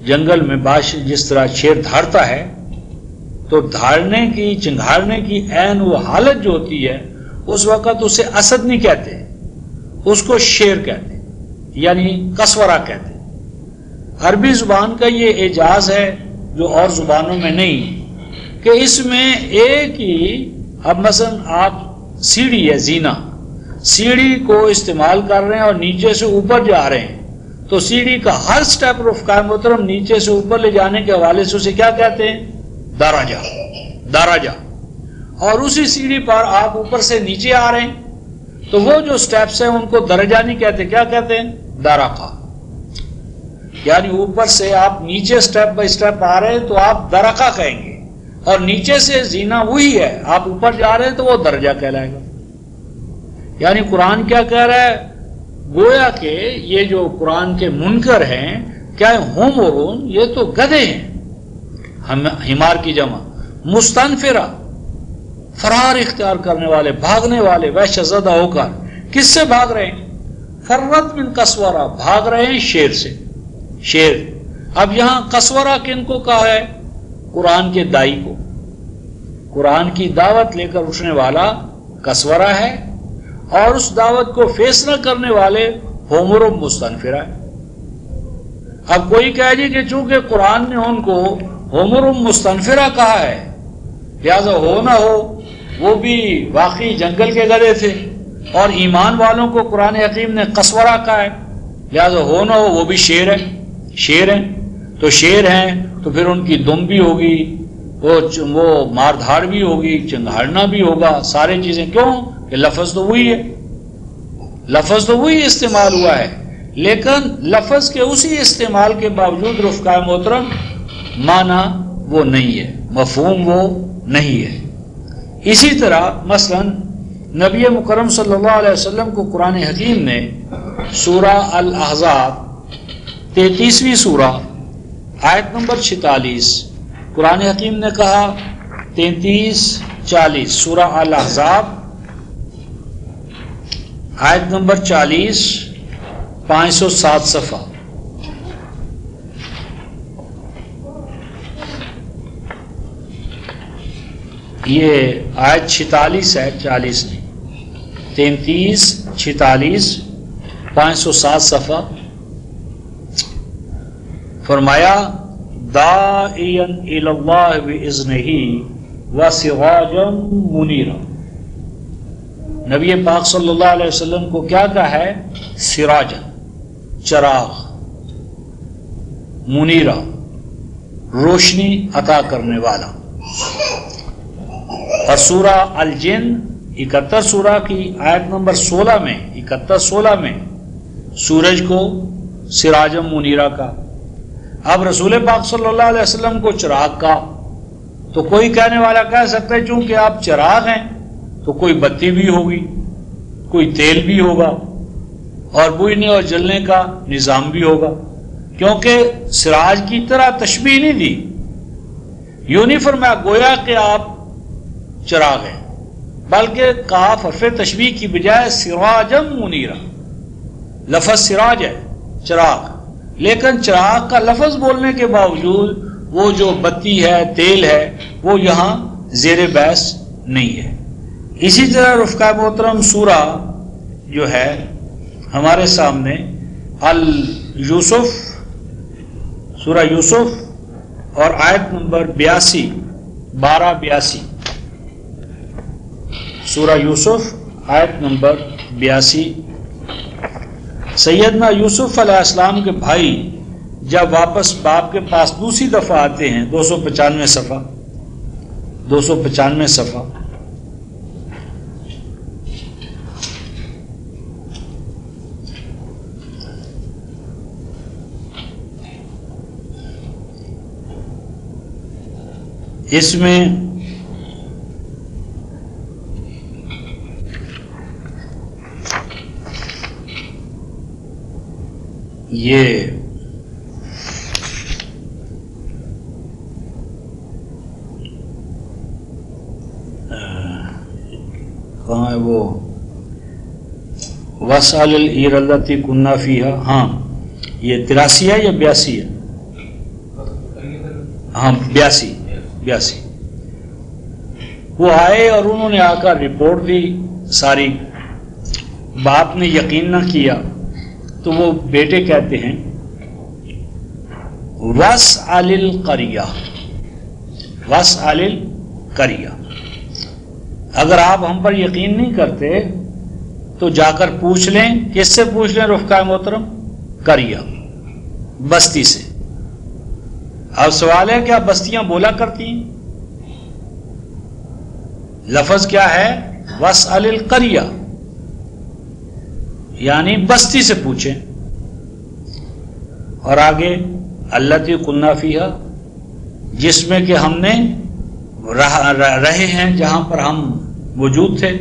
جنگل میں بادشاہ جس طرح شیر دھاڑتا ہے تو دھاڑنے کی، چنگھاڑنے کی عین وہ حالت جو ہوتی ہے اس وقت اسے اسد نہیں کہتے، اس کو شیر کہتے یعنی قسورہ کہتے۔ عربی زبان کا یہ اعجاز ہے جو اور زبانوں میں نہیں، کہ اس میں ایک ہی، اب مثلا آپ سیڑھی ہے، زینہ، سیڑھی کو استعمال کر رہے ہیں اور نیچے سے اوپر جا رہے ہیں، تو سیڑھی کا ہر سٹیپ رفقائے محترم نیچے سے اوپر لے جانے کے حوالے سے اسے کیا کہتے ہیں؟ درجہ۔ اور اسی سیڑھی پر آپ اوپر سے نیچے آ رہے ہیں تو وہ جو سٹیپس ہیں ان کو درجہ نہیں کہتے، کیا کہتے ہیں؟ درقہ۔ یعنی اوپر سے آپ نیچے سٹیپ بائی سٹیپ آ رہے ہیں تو آپ درقہ کہیں گے، اور نیچے سے زینہ وہی ہے، آپ اوپر جا رہے ہیں تو وہ درجہ کہلائے گا۔ یعنی قرآن کیا کہہ رہا ہے؟ گویا کہ یہ جو قرآن کے منکر ہیں، کیا حمرون، یہ تو گدھے ہیں، حمار کی جمع، مستنفرہ فرار اختیار کرنے والے، بھاگنے والے، وحش زدہ ہو کر۔ کس سے بھاگ رہے ہیں؟ فرت من قسورہ، بھاگ رہے ہیں شیر سے، شیر۔ اب یہاں قسورہ کن کو کہا ہے؟ قرآن کے دائی کو، قرآن کی دعوت لے کر اٹھنے والا قسورہ ہے، اور اس دعوت کو فیصلہ کرنے والے حمر مستنفرہ ہے۔ اب کوئی کہے جی کہ چونکہ قرآن نے ان کو حمر مستنفرہ کہا ہے لہذا ہو نہ ہو وہ بھی واقعی جنگل کے گدھے تھے، اور ایمان والوں کو قرآن حکیم نے قسورہ کہا ہے لہذا ہو نہ ہو وہ بھی شیر ہیں، تو شیر ہیں تو پھر ان کی دم بھی ہوگی، وہ مار دھاڑ بھی ہوگی، چنگھاڑنا بھی ہوگا، سارے چیزیں، کیوں کہ لفظ تو وہی ہے، لفظ تو وہی استعمال ہوا ہے، لیکن لفظ کے اسی استعمال کے باوجود رفقائے محترم معنی وہ نہیں ہے، مفہوم وہ نہیں ہے۔ اسی طرح مثلا نبی مکرم صلی اللہ علیہ وسلم کو قرآن حکیم نے سورہ الاحزاب 33ویں سورہ آیت نمبر 46 قرآن حکیم نے کہا 33-40 سورہ الاحزاب آیت نمبر 40 507 صفحہ، یہ آیت 46 ہے، 40 نہیں، 33-46 507 صفحہ۔ فرمایا داعیا الی اللہ باذنہ وسراجا منیرا، نبی پاک صلی اللہ علیہ وسلم کو کیا کہا ہے؟ سراجا، چراغ، منیرا، روشنی عطا کرنے والا۔ اور سورہ الجن 71 سورہ کی آیت نمبر 16 میں 71-16 میں سورج کو سراجم منیرا کا، اب رسول پاک صلی اللہ علیہ وسلم کو چراغ کا، تو کوئی کہنے والا کہہ سکتا ہے چونکہ آپ چراغ ہیں تو کوئی بتی بھی ہوگی، کوئی تیل بھی ہوگا، اور بجھنے اور جلنے کا نظام بھی ہوگا، کیونکہ سراج کی طرح تشبیہ نہیں دی، یوں نہیں فرمایا گویا کہ آپ چراغ ہے، بلکہ کاف حرف تشبیہ کی بجائے سراجم منیرا، لفظ سراج ہے چراغ، لیکن چراغ کا لفظ بولنے کے باوجود وہ جو بتی ہے، تیل ہے، وہ یہاں زیر بحث نہیں ہے۔ اسی طرح رفقائے محترم سورہ جو ہے ہمارے سامنے یوسف، سورہ یوسف اور آیت نمبر 12-82 سورہ یوسف آیت نمبر 82۔ سیدنا یوسف علیہ السلام کے بھائی جب واپس باپ کے پاس دوسری دفعہ آتے ہیں، 295 صفحہ، اس میں یہ کہاں ہے وہ وَاسْأَلِ الْعِيرَ الَّتِي كُنَّا فِيهَا، ہاں یہ 83 ہے یا 82 ہے؟ ہاں 82۔ وہ آئے اور انہوں نے آ کر رپورٹ دی ساری، باپ نے یقین نہ کیا، تو وہ بیٹے کہتے ہیں وَاسْأَلِ الْقَرْيَةَ، وَاسْأَلِ الْقَرْيَةَ، اگر آپ ہم پر یقین نہیں کرتے تو جا کر پوچھ لیں، کس سے پوچھ لیں رفقائے محترم؟ قریہ، بستی سے۔ اب سوال ہے کیا بستیاں بولا کرتی ہیں؟ لفظ کیا ہے؟ وَاسْأَلِ الْقَرْيَةَ، یعنی بستی سے پوچھیں۔ اور آگے الَّتِي كُنَّا فِيهَا، جس میں کہ ہم نے رہے ہیں، جہاں پر ہم موجود تھے،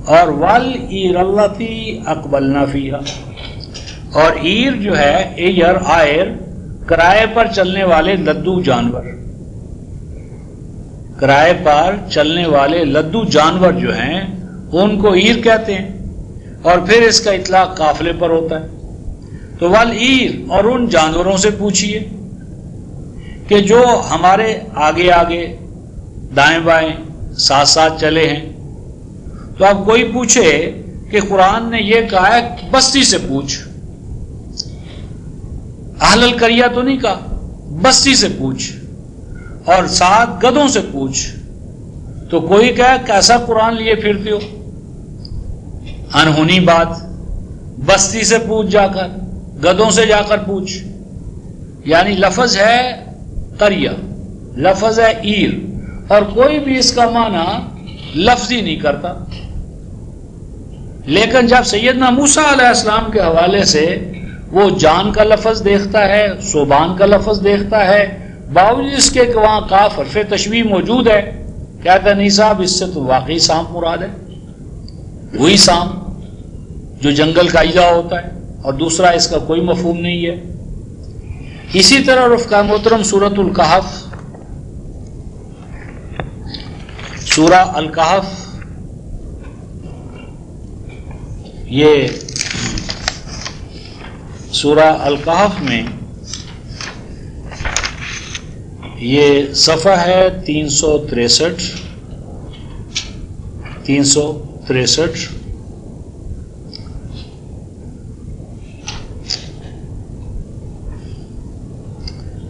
اور وَالْعِيرَ الَّتِي أَقْبَلْنَا فِيهَا، اور عیر جو ہے، ایئر، آئر، کرائے پر چلنے والے لدو جانور، کرائے پر چلنے والے لدو جانور جو ہیں ان کو عیر کہتے ہیں، اور پھر اس کا اطلاق قافلے پر ہوتا ہے۔ تو والعیر، اور ان جانوروں سے پوچھئے کہ جو ہمارے آگے آگے دائیں بائیں ساتھ ساتھ چلے ہیں۔ تو اب کوئی پوچھے کہ قرآن نے یہ کہا ہے بستی سے پوچھ، اہل القریہ تو نہیں کہا، بستی سے پوچھ اور ساتھ گدھوں سے پوچھ. تو کوئی کہے کیسا قرآن لیے پھرتے ہو، انہونی بات. بستی سے پوچھ جا کر، گدھوں سے جا کر پوچھ. یعنی لفظ ہے قریہ، لفظ ہے عیر، اور کوئی بھی اس کا معنی لفظی نہیں کرتا. لیکن جب سیدنا موسیٰ علیہ السلام کے حوالے سے وہ جان کا لفظ دیکھتا ہے، صوبان کا لفظ دیکھتا ہے، باوجود اس کے کہ وہاں کاف حرف تشبیہ موجود ہے، کہتا نہیں صاحب اس سے تو واقعی سانپ مراد ہے، وہی سانپ جو جنگل کا اجزا ہوتا ہے، اور دوسرا اس کا کوئی مفہوم نہیں ہے. اسی طرح رفقا محترم سورۃ الکہف، سورہ الکہف، یہ سورہ الکہف میں یہ صفحہ ہے 363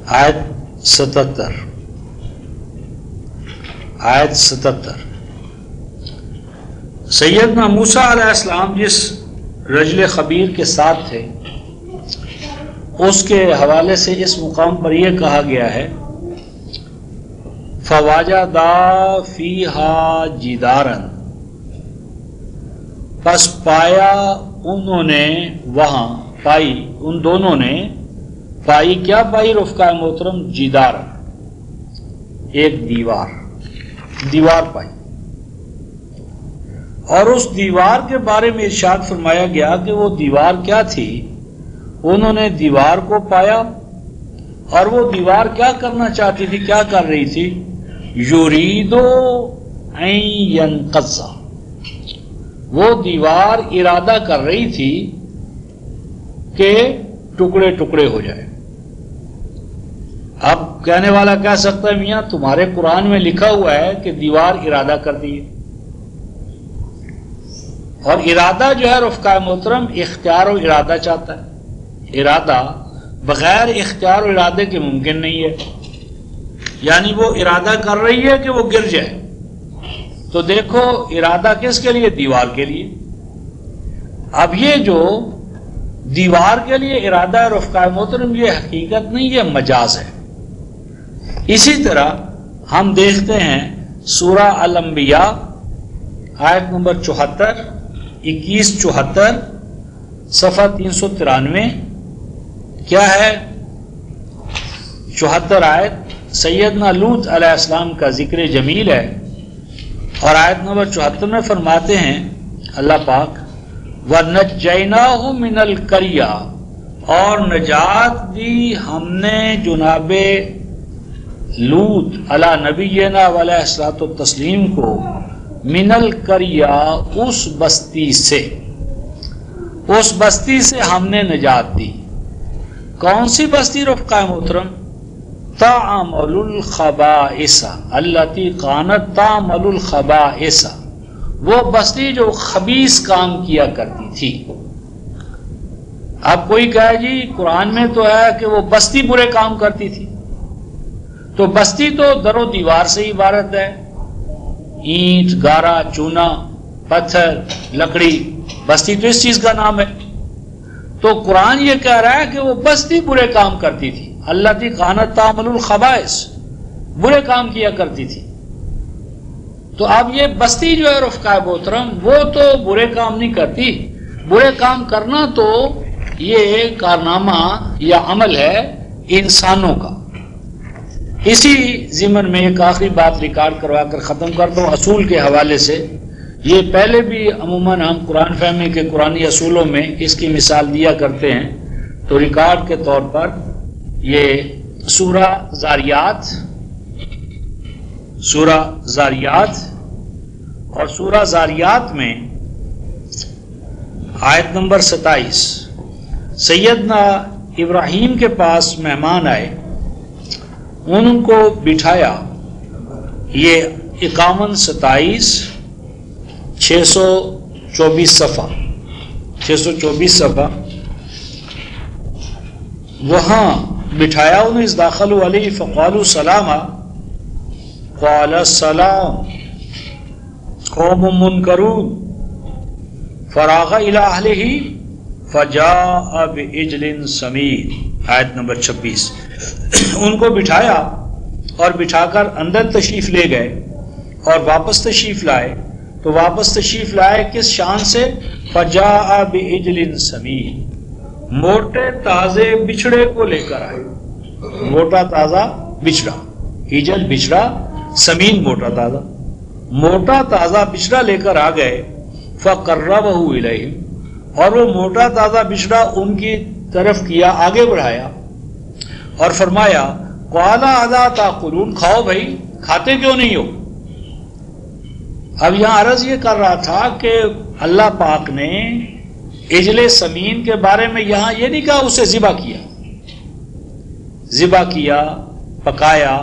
آیت 77. سیدنا موسیٰ علیہ السلام جس رجل خبیر کے ساتھ تھے، اس کے حوالے سے اس مقام پر یہ کہا گیا ہے فَوَجَدَا فِيهَا جِدَارًا، پس پایا انہوں نے وہاں، پائی ان دونوں نے، پائی کیا پائی رفقا محترم؟ جدار، ایک دیوار پائی. اور اس دیوار کے بارے میں ارشاد فرمایا گیا کہ وہ دیوار کیا تھی. انہوں نے دیوار کو پایا، اور وہ دیوار کیا کرنا چاہتی تھی، کیا کر رہی تھی؟ یریدو ان ینقض، وہ دیوار ارادہ کر رہی تھی کہ ٹکڑے ٹکڑے ہو جائے. اب کہنے والا کہہ سکتا ہے میاں تمہارے قرآن میں لکھا ہوا ہے کہ دیوار ارادہ کر دی ہے، اور ارادہ جو ہے رفقا محترم اختیار و ارادہ چاہتا ہے. ارادہ بغیر اختیار و ارادے کے ممکن نہیں ہے. یعنی وہ ارادہ کر رہی ہے کہ وہ گر جائے. تو دیکھو ارادہ کس کے لیے؟ دیوار کے لیے. اب یہ جو دیوار کے لیے ارادہ ہے رفقا محترم، یہ حقیقت نہیں، یہ مجاز ہے. اسی طرح ہم دیکھتے ہیں سورہ الانبیاء آیت نمبر 74، 21-74، صفحہ 393. کیا ہے 74 آیت؟ سیدنا لوط علیہ السلام کا ذکر جمیل ہے، اور آیت نمبر 74 میں فرماتے ہیں اللہ پاک وَنَجَّيْنَاهُ مِنَ الْقَرْيَةِ، اور نجات دی ہم نے جناب لوط علی نبینا علیہ الصلوۃ والتسلیم کو من القریہ، اس بستی سے ہم نے نجات دی. کون سی بستی رفقا محترم؟ تعمل الخبائث التی کانت تعمل الخبائث، وہ بستی جو خبیث کام کیا کرتی تھی. اب کوئی کہے جی قرآن میں تو ہے کہ وہ بستی برے کام کرتی تھی، تو بستی تو در و دیوار سے عبارت ہے، اینٹ، گارا، چونا، پتھر، لکڑی، بستی تو اس چیز کا نام ہے. تو قرآن یہ کہہ رہا ہے کہ وہ بستی برے کام کرتی تھی، اللہ تی کانت تعمل الخبائث، برے کام کیا کرتی تھی. تو اب یہ بستی جو ہے رفقا محترم وہ تو برے کام نہیں کرتی. برے کام کرنا تو یہ کارنامہ یا عمل ہے انسانوں کا. اسی ضمن میں ایک آخری بات ریکارڈ کروا کر ختم کر دوں اصول کے حوالے سے. یہ پہلے بھی عموماً ہم قرآن فہمی کے قرآنی اصولوں میں اس کی مثال دیا کرتے ہیں. تو ریکارڈ کے طور پر یہ سورہ زاریات اور سورہ زاریات میں آیت نمبر 27، سیدنا ابراہیم کے پاس مہمان آئے، ان کو بٹھایا. یہ 51 27 624 صفحہ وہاں بٹھایا انہیں، اس داخلوا علیہ فقالوا سلاما، قال السلام قوم منکرون، فراغ الی اہلہ فجاء بعجل سمین، آیت نمبر 26۔ ان کو بٹھایا اور بٹھا کر اندر تشریف لے گئے اور واپس تشریف لائے، تو واپس تشریف لائے کس شان سے؟ فجاء بعجل سمین، موٹے تازے بچھڑے کو لے کر آئے، موٹا تازہ بچھڑا، ہجل بچھڑا، سمین موٹا تازہ، موٹا تازہ بچھڑا لے کر آ گئے۔ فقربہ الیہم، اور وہ موٹا تازہ بچھڑا ان کی طرف کیا، آگے بڑھایا اور فرمایا قال الا تاکلون، کھاؤ بھائی، کھاتے کیوں نہیں ہو؟ اب یہاں عرض یہ کر رہا تھا کہ اللہ پاک نے عجل سمین کے بارے میں یہاں یہ نہیں کہا اسے ذبح کیا، پکایا،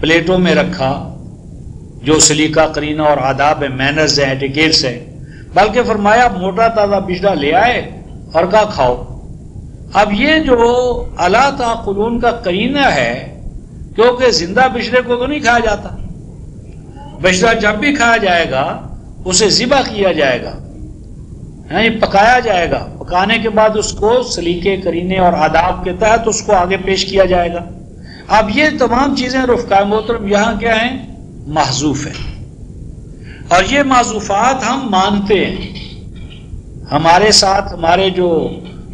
پلیٹوں میں رکھا، جو سلیقہ قرینہ اور آداب مینرز ہیں، ایٹیکیٹس ہیں، بلکہ فرمایا موٹا تازہ بچھڑا لے آئے اور کہا کھاؤ۔ اب یہ جو الا تاکلون کا قرینہ ہے، کیونکہ زندہ بچھڑے کو تو نہیں کھایا جاتا، بچھڑا جب بھی کھایا جائے گا اسے ذبح کیا جائے گا، یعنی پکایا جائے گا، پکانے کے بعد اس کو سلیقے قرینے اور آداب کے تحت اس کو آگے پیش کیا جائے گا۔ اب یہ تمام چیزیں رفقائے محترم یہاں کیا ہیں؟ محذوف ہیں، اور یہ معذوفات ہم مانتے ہیں، ہمارے ساتھ ہمارے جو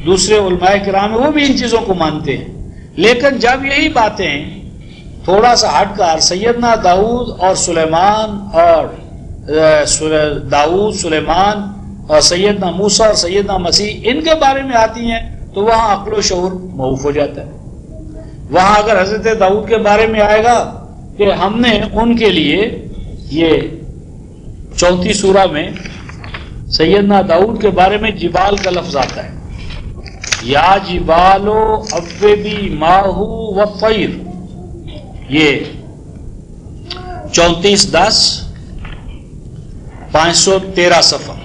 دوسرے علماء کرام ہیں وہ بھی ان چیزوں کو مانتے ہیں، لیکن جب یہی باتیں تھوڑا سا ہٹ کر سیدنا داؤد اور سلیمان اور سلیمان اور سیدنا موسیٰ اور سیدنا مسیح ان کے بارے میں آتی ہیں تو وہاں عقل و شعور موقوف ہو جاتا ہے۔ وہاں اگر حضرت داؤد کے بارے میں آئے گا کہ ہم نے ان کے لیے، یہ 34 سورہ میں سیدنا داؤد کے بارے میں جبال کا لفظ آتا ہے، یا جبالو اوبی ماہو والطیر، یہ 34:10 513 صفحہ۔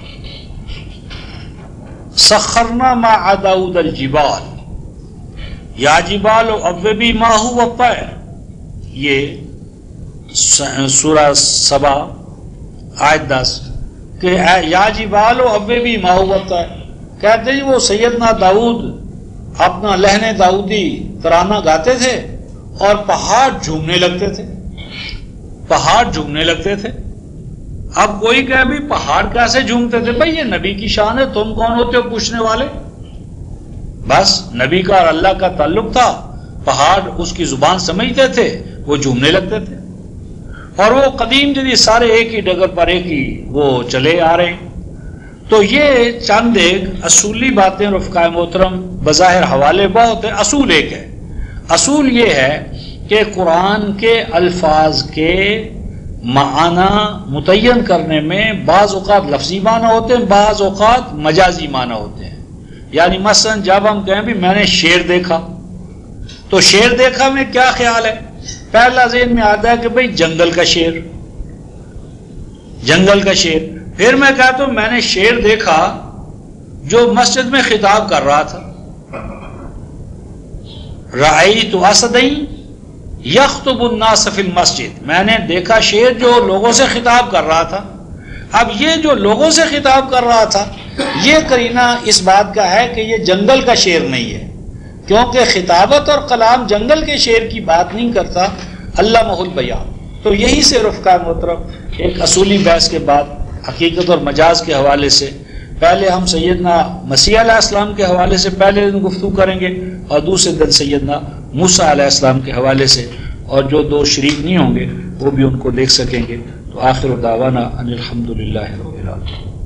سخرنا مع داؤد الجبال یا جبال اوبی ماہو والطیر، یہ سورہ سبا آیت 10 کہ یا جبال اوبی ماہو والطیر، کہتے ہیں وہ سیدنا داؤد اپنا لہن داؤدی ترانہ گاتے تھے اور پہاڑ جھومنے لگتے تھے، پہاڑ جھومنے لگتے تھے۔ اب کوئی کہے بھی پہاڑ کیسے جھومتے تھے؟ بھئی یہ نبی کی شان ہے، تم کون ہوتے ہو پوچھنے والے؟ بس نبی کا اور اللہ کا تعلق تھا، پہاڑ اس کی زبان سمجھتے تھے، وہ جھومنے لگتے تھے، اور وہ قدیم جدید سارے ایک ہی ڈگر پر ایک ہی وہ چلے آ رہے ہیں۔ تو یہ چند ایک اصولی باتیں رفقائے محترم، بظاہر حوالے بہت ہے، اصول ایک ہے۔ اصول یہ ہے کہ قرآن کے الفاظ کے معنی متعین کرنے میں بعض اوقات لفظی معنی ہوتے ہیں، بعض اوقات مجازی معنی ہوتے ہیں۔ یعنی مثلا جب ہم کہیں بھی میں نے شیر دیکھا، تو شیر دیکھا میں کیا خیال ہے؟ پہلا ذہن میں آتا ہے کہ بھئی جنگل کا شیر، جنگل کا شیر۔ پھر میں کہتا ہوں میں نے شیر دیکھا جو مسجد میں خطاب کر رہا تھا، رأیت اسدین یخطب الناس فی المسجد، میں نے دیکھا شیر جو لوگوں سے خطاب کر رہا تھا۔ اب یہ جو لوگوں سے خطاب کر رہا تھا یہ قرینہ اس بات کا ہے کہ یہ جنگل کا شیر نہیں ہے، کیونکہ خطابت اور کلام جنگل کے شیر کی بات نہیں کرتا، علامہ البیان۔ تو یہی سے رفقائے محترم ایک اصولی بحث کے بعد حقیقت اور مجاز کے حوالے سے پہلے ہم سیدنا مسیح علیہ السلام کے حوالے سے پہلے دن گفتگو کریں گے، اور دوسرے دن سیدنا موسیٰ علیہ السلام کے حوالے سے، اور جو دو شریک نہیں ہوں گے وہ بھی ان کو دیکھ سکیں گے۔ تو آخر دعوانا ان الحمدللہ رب العالمین۔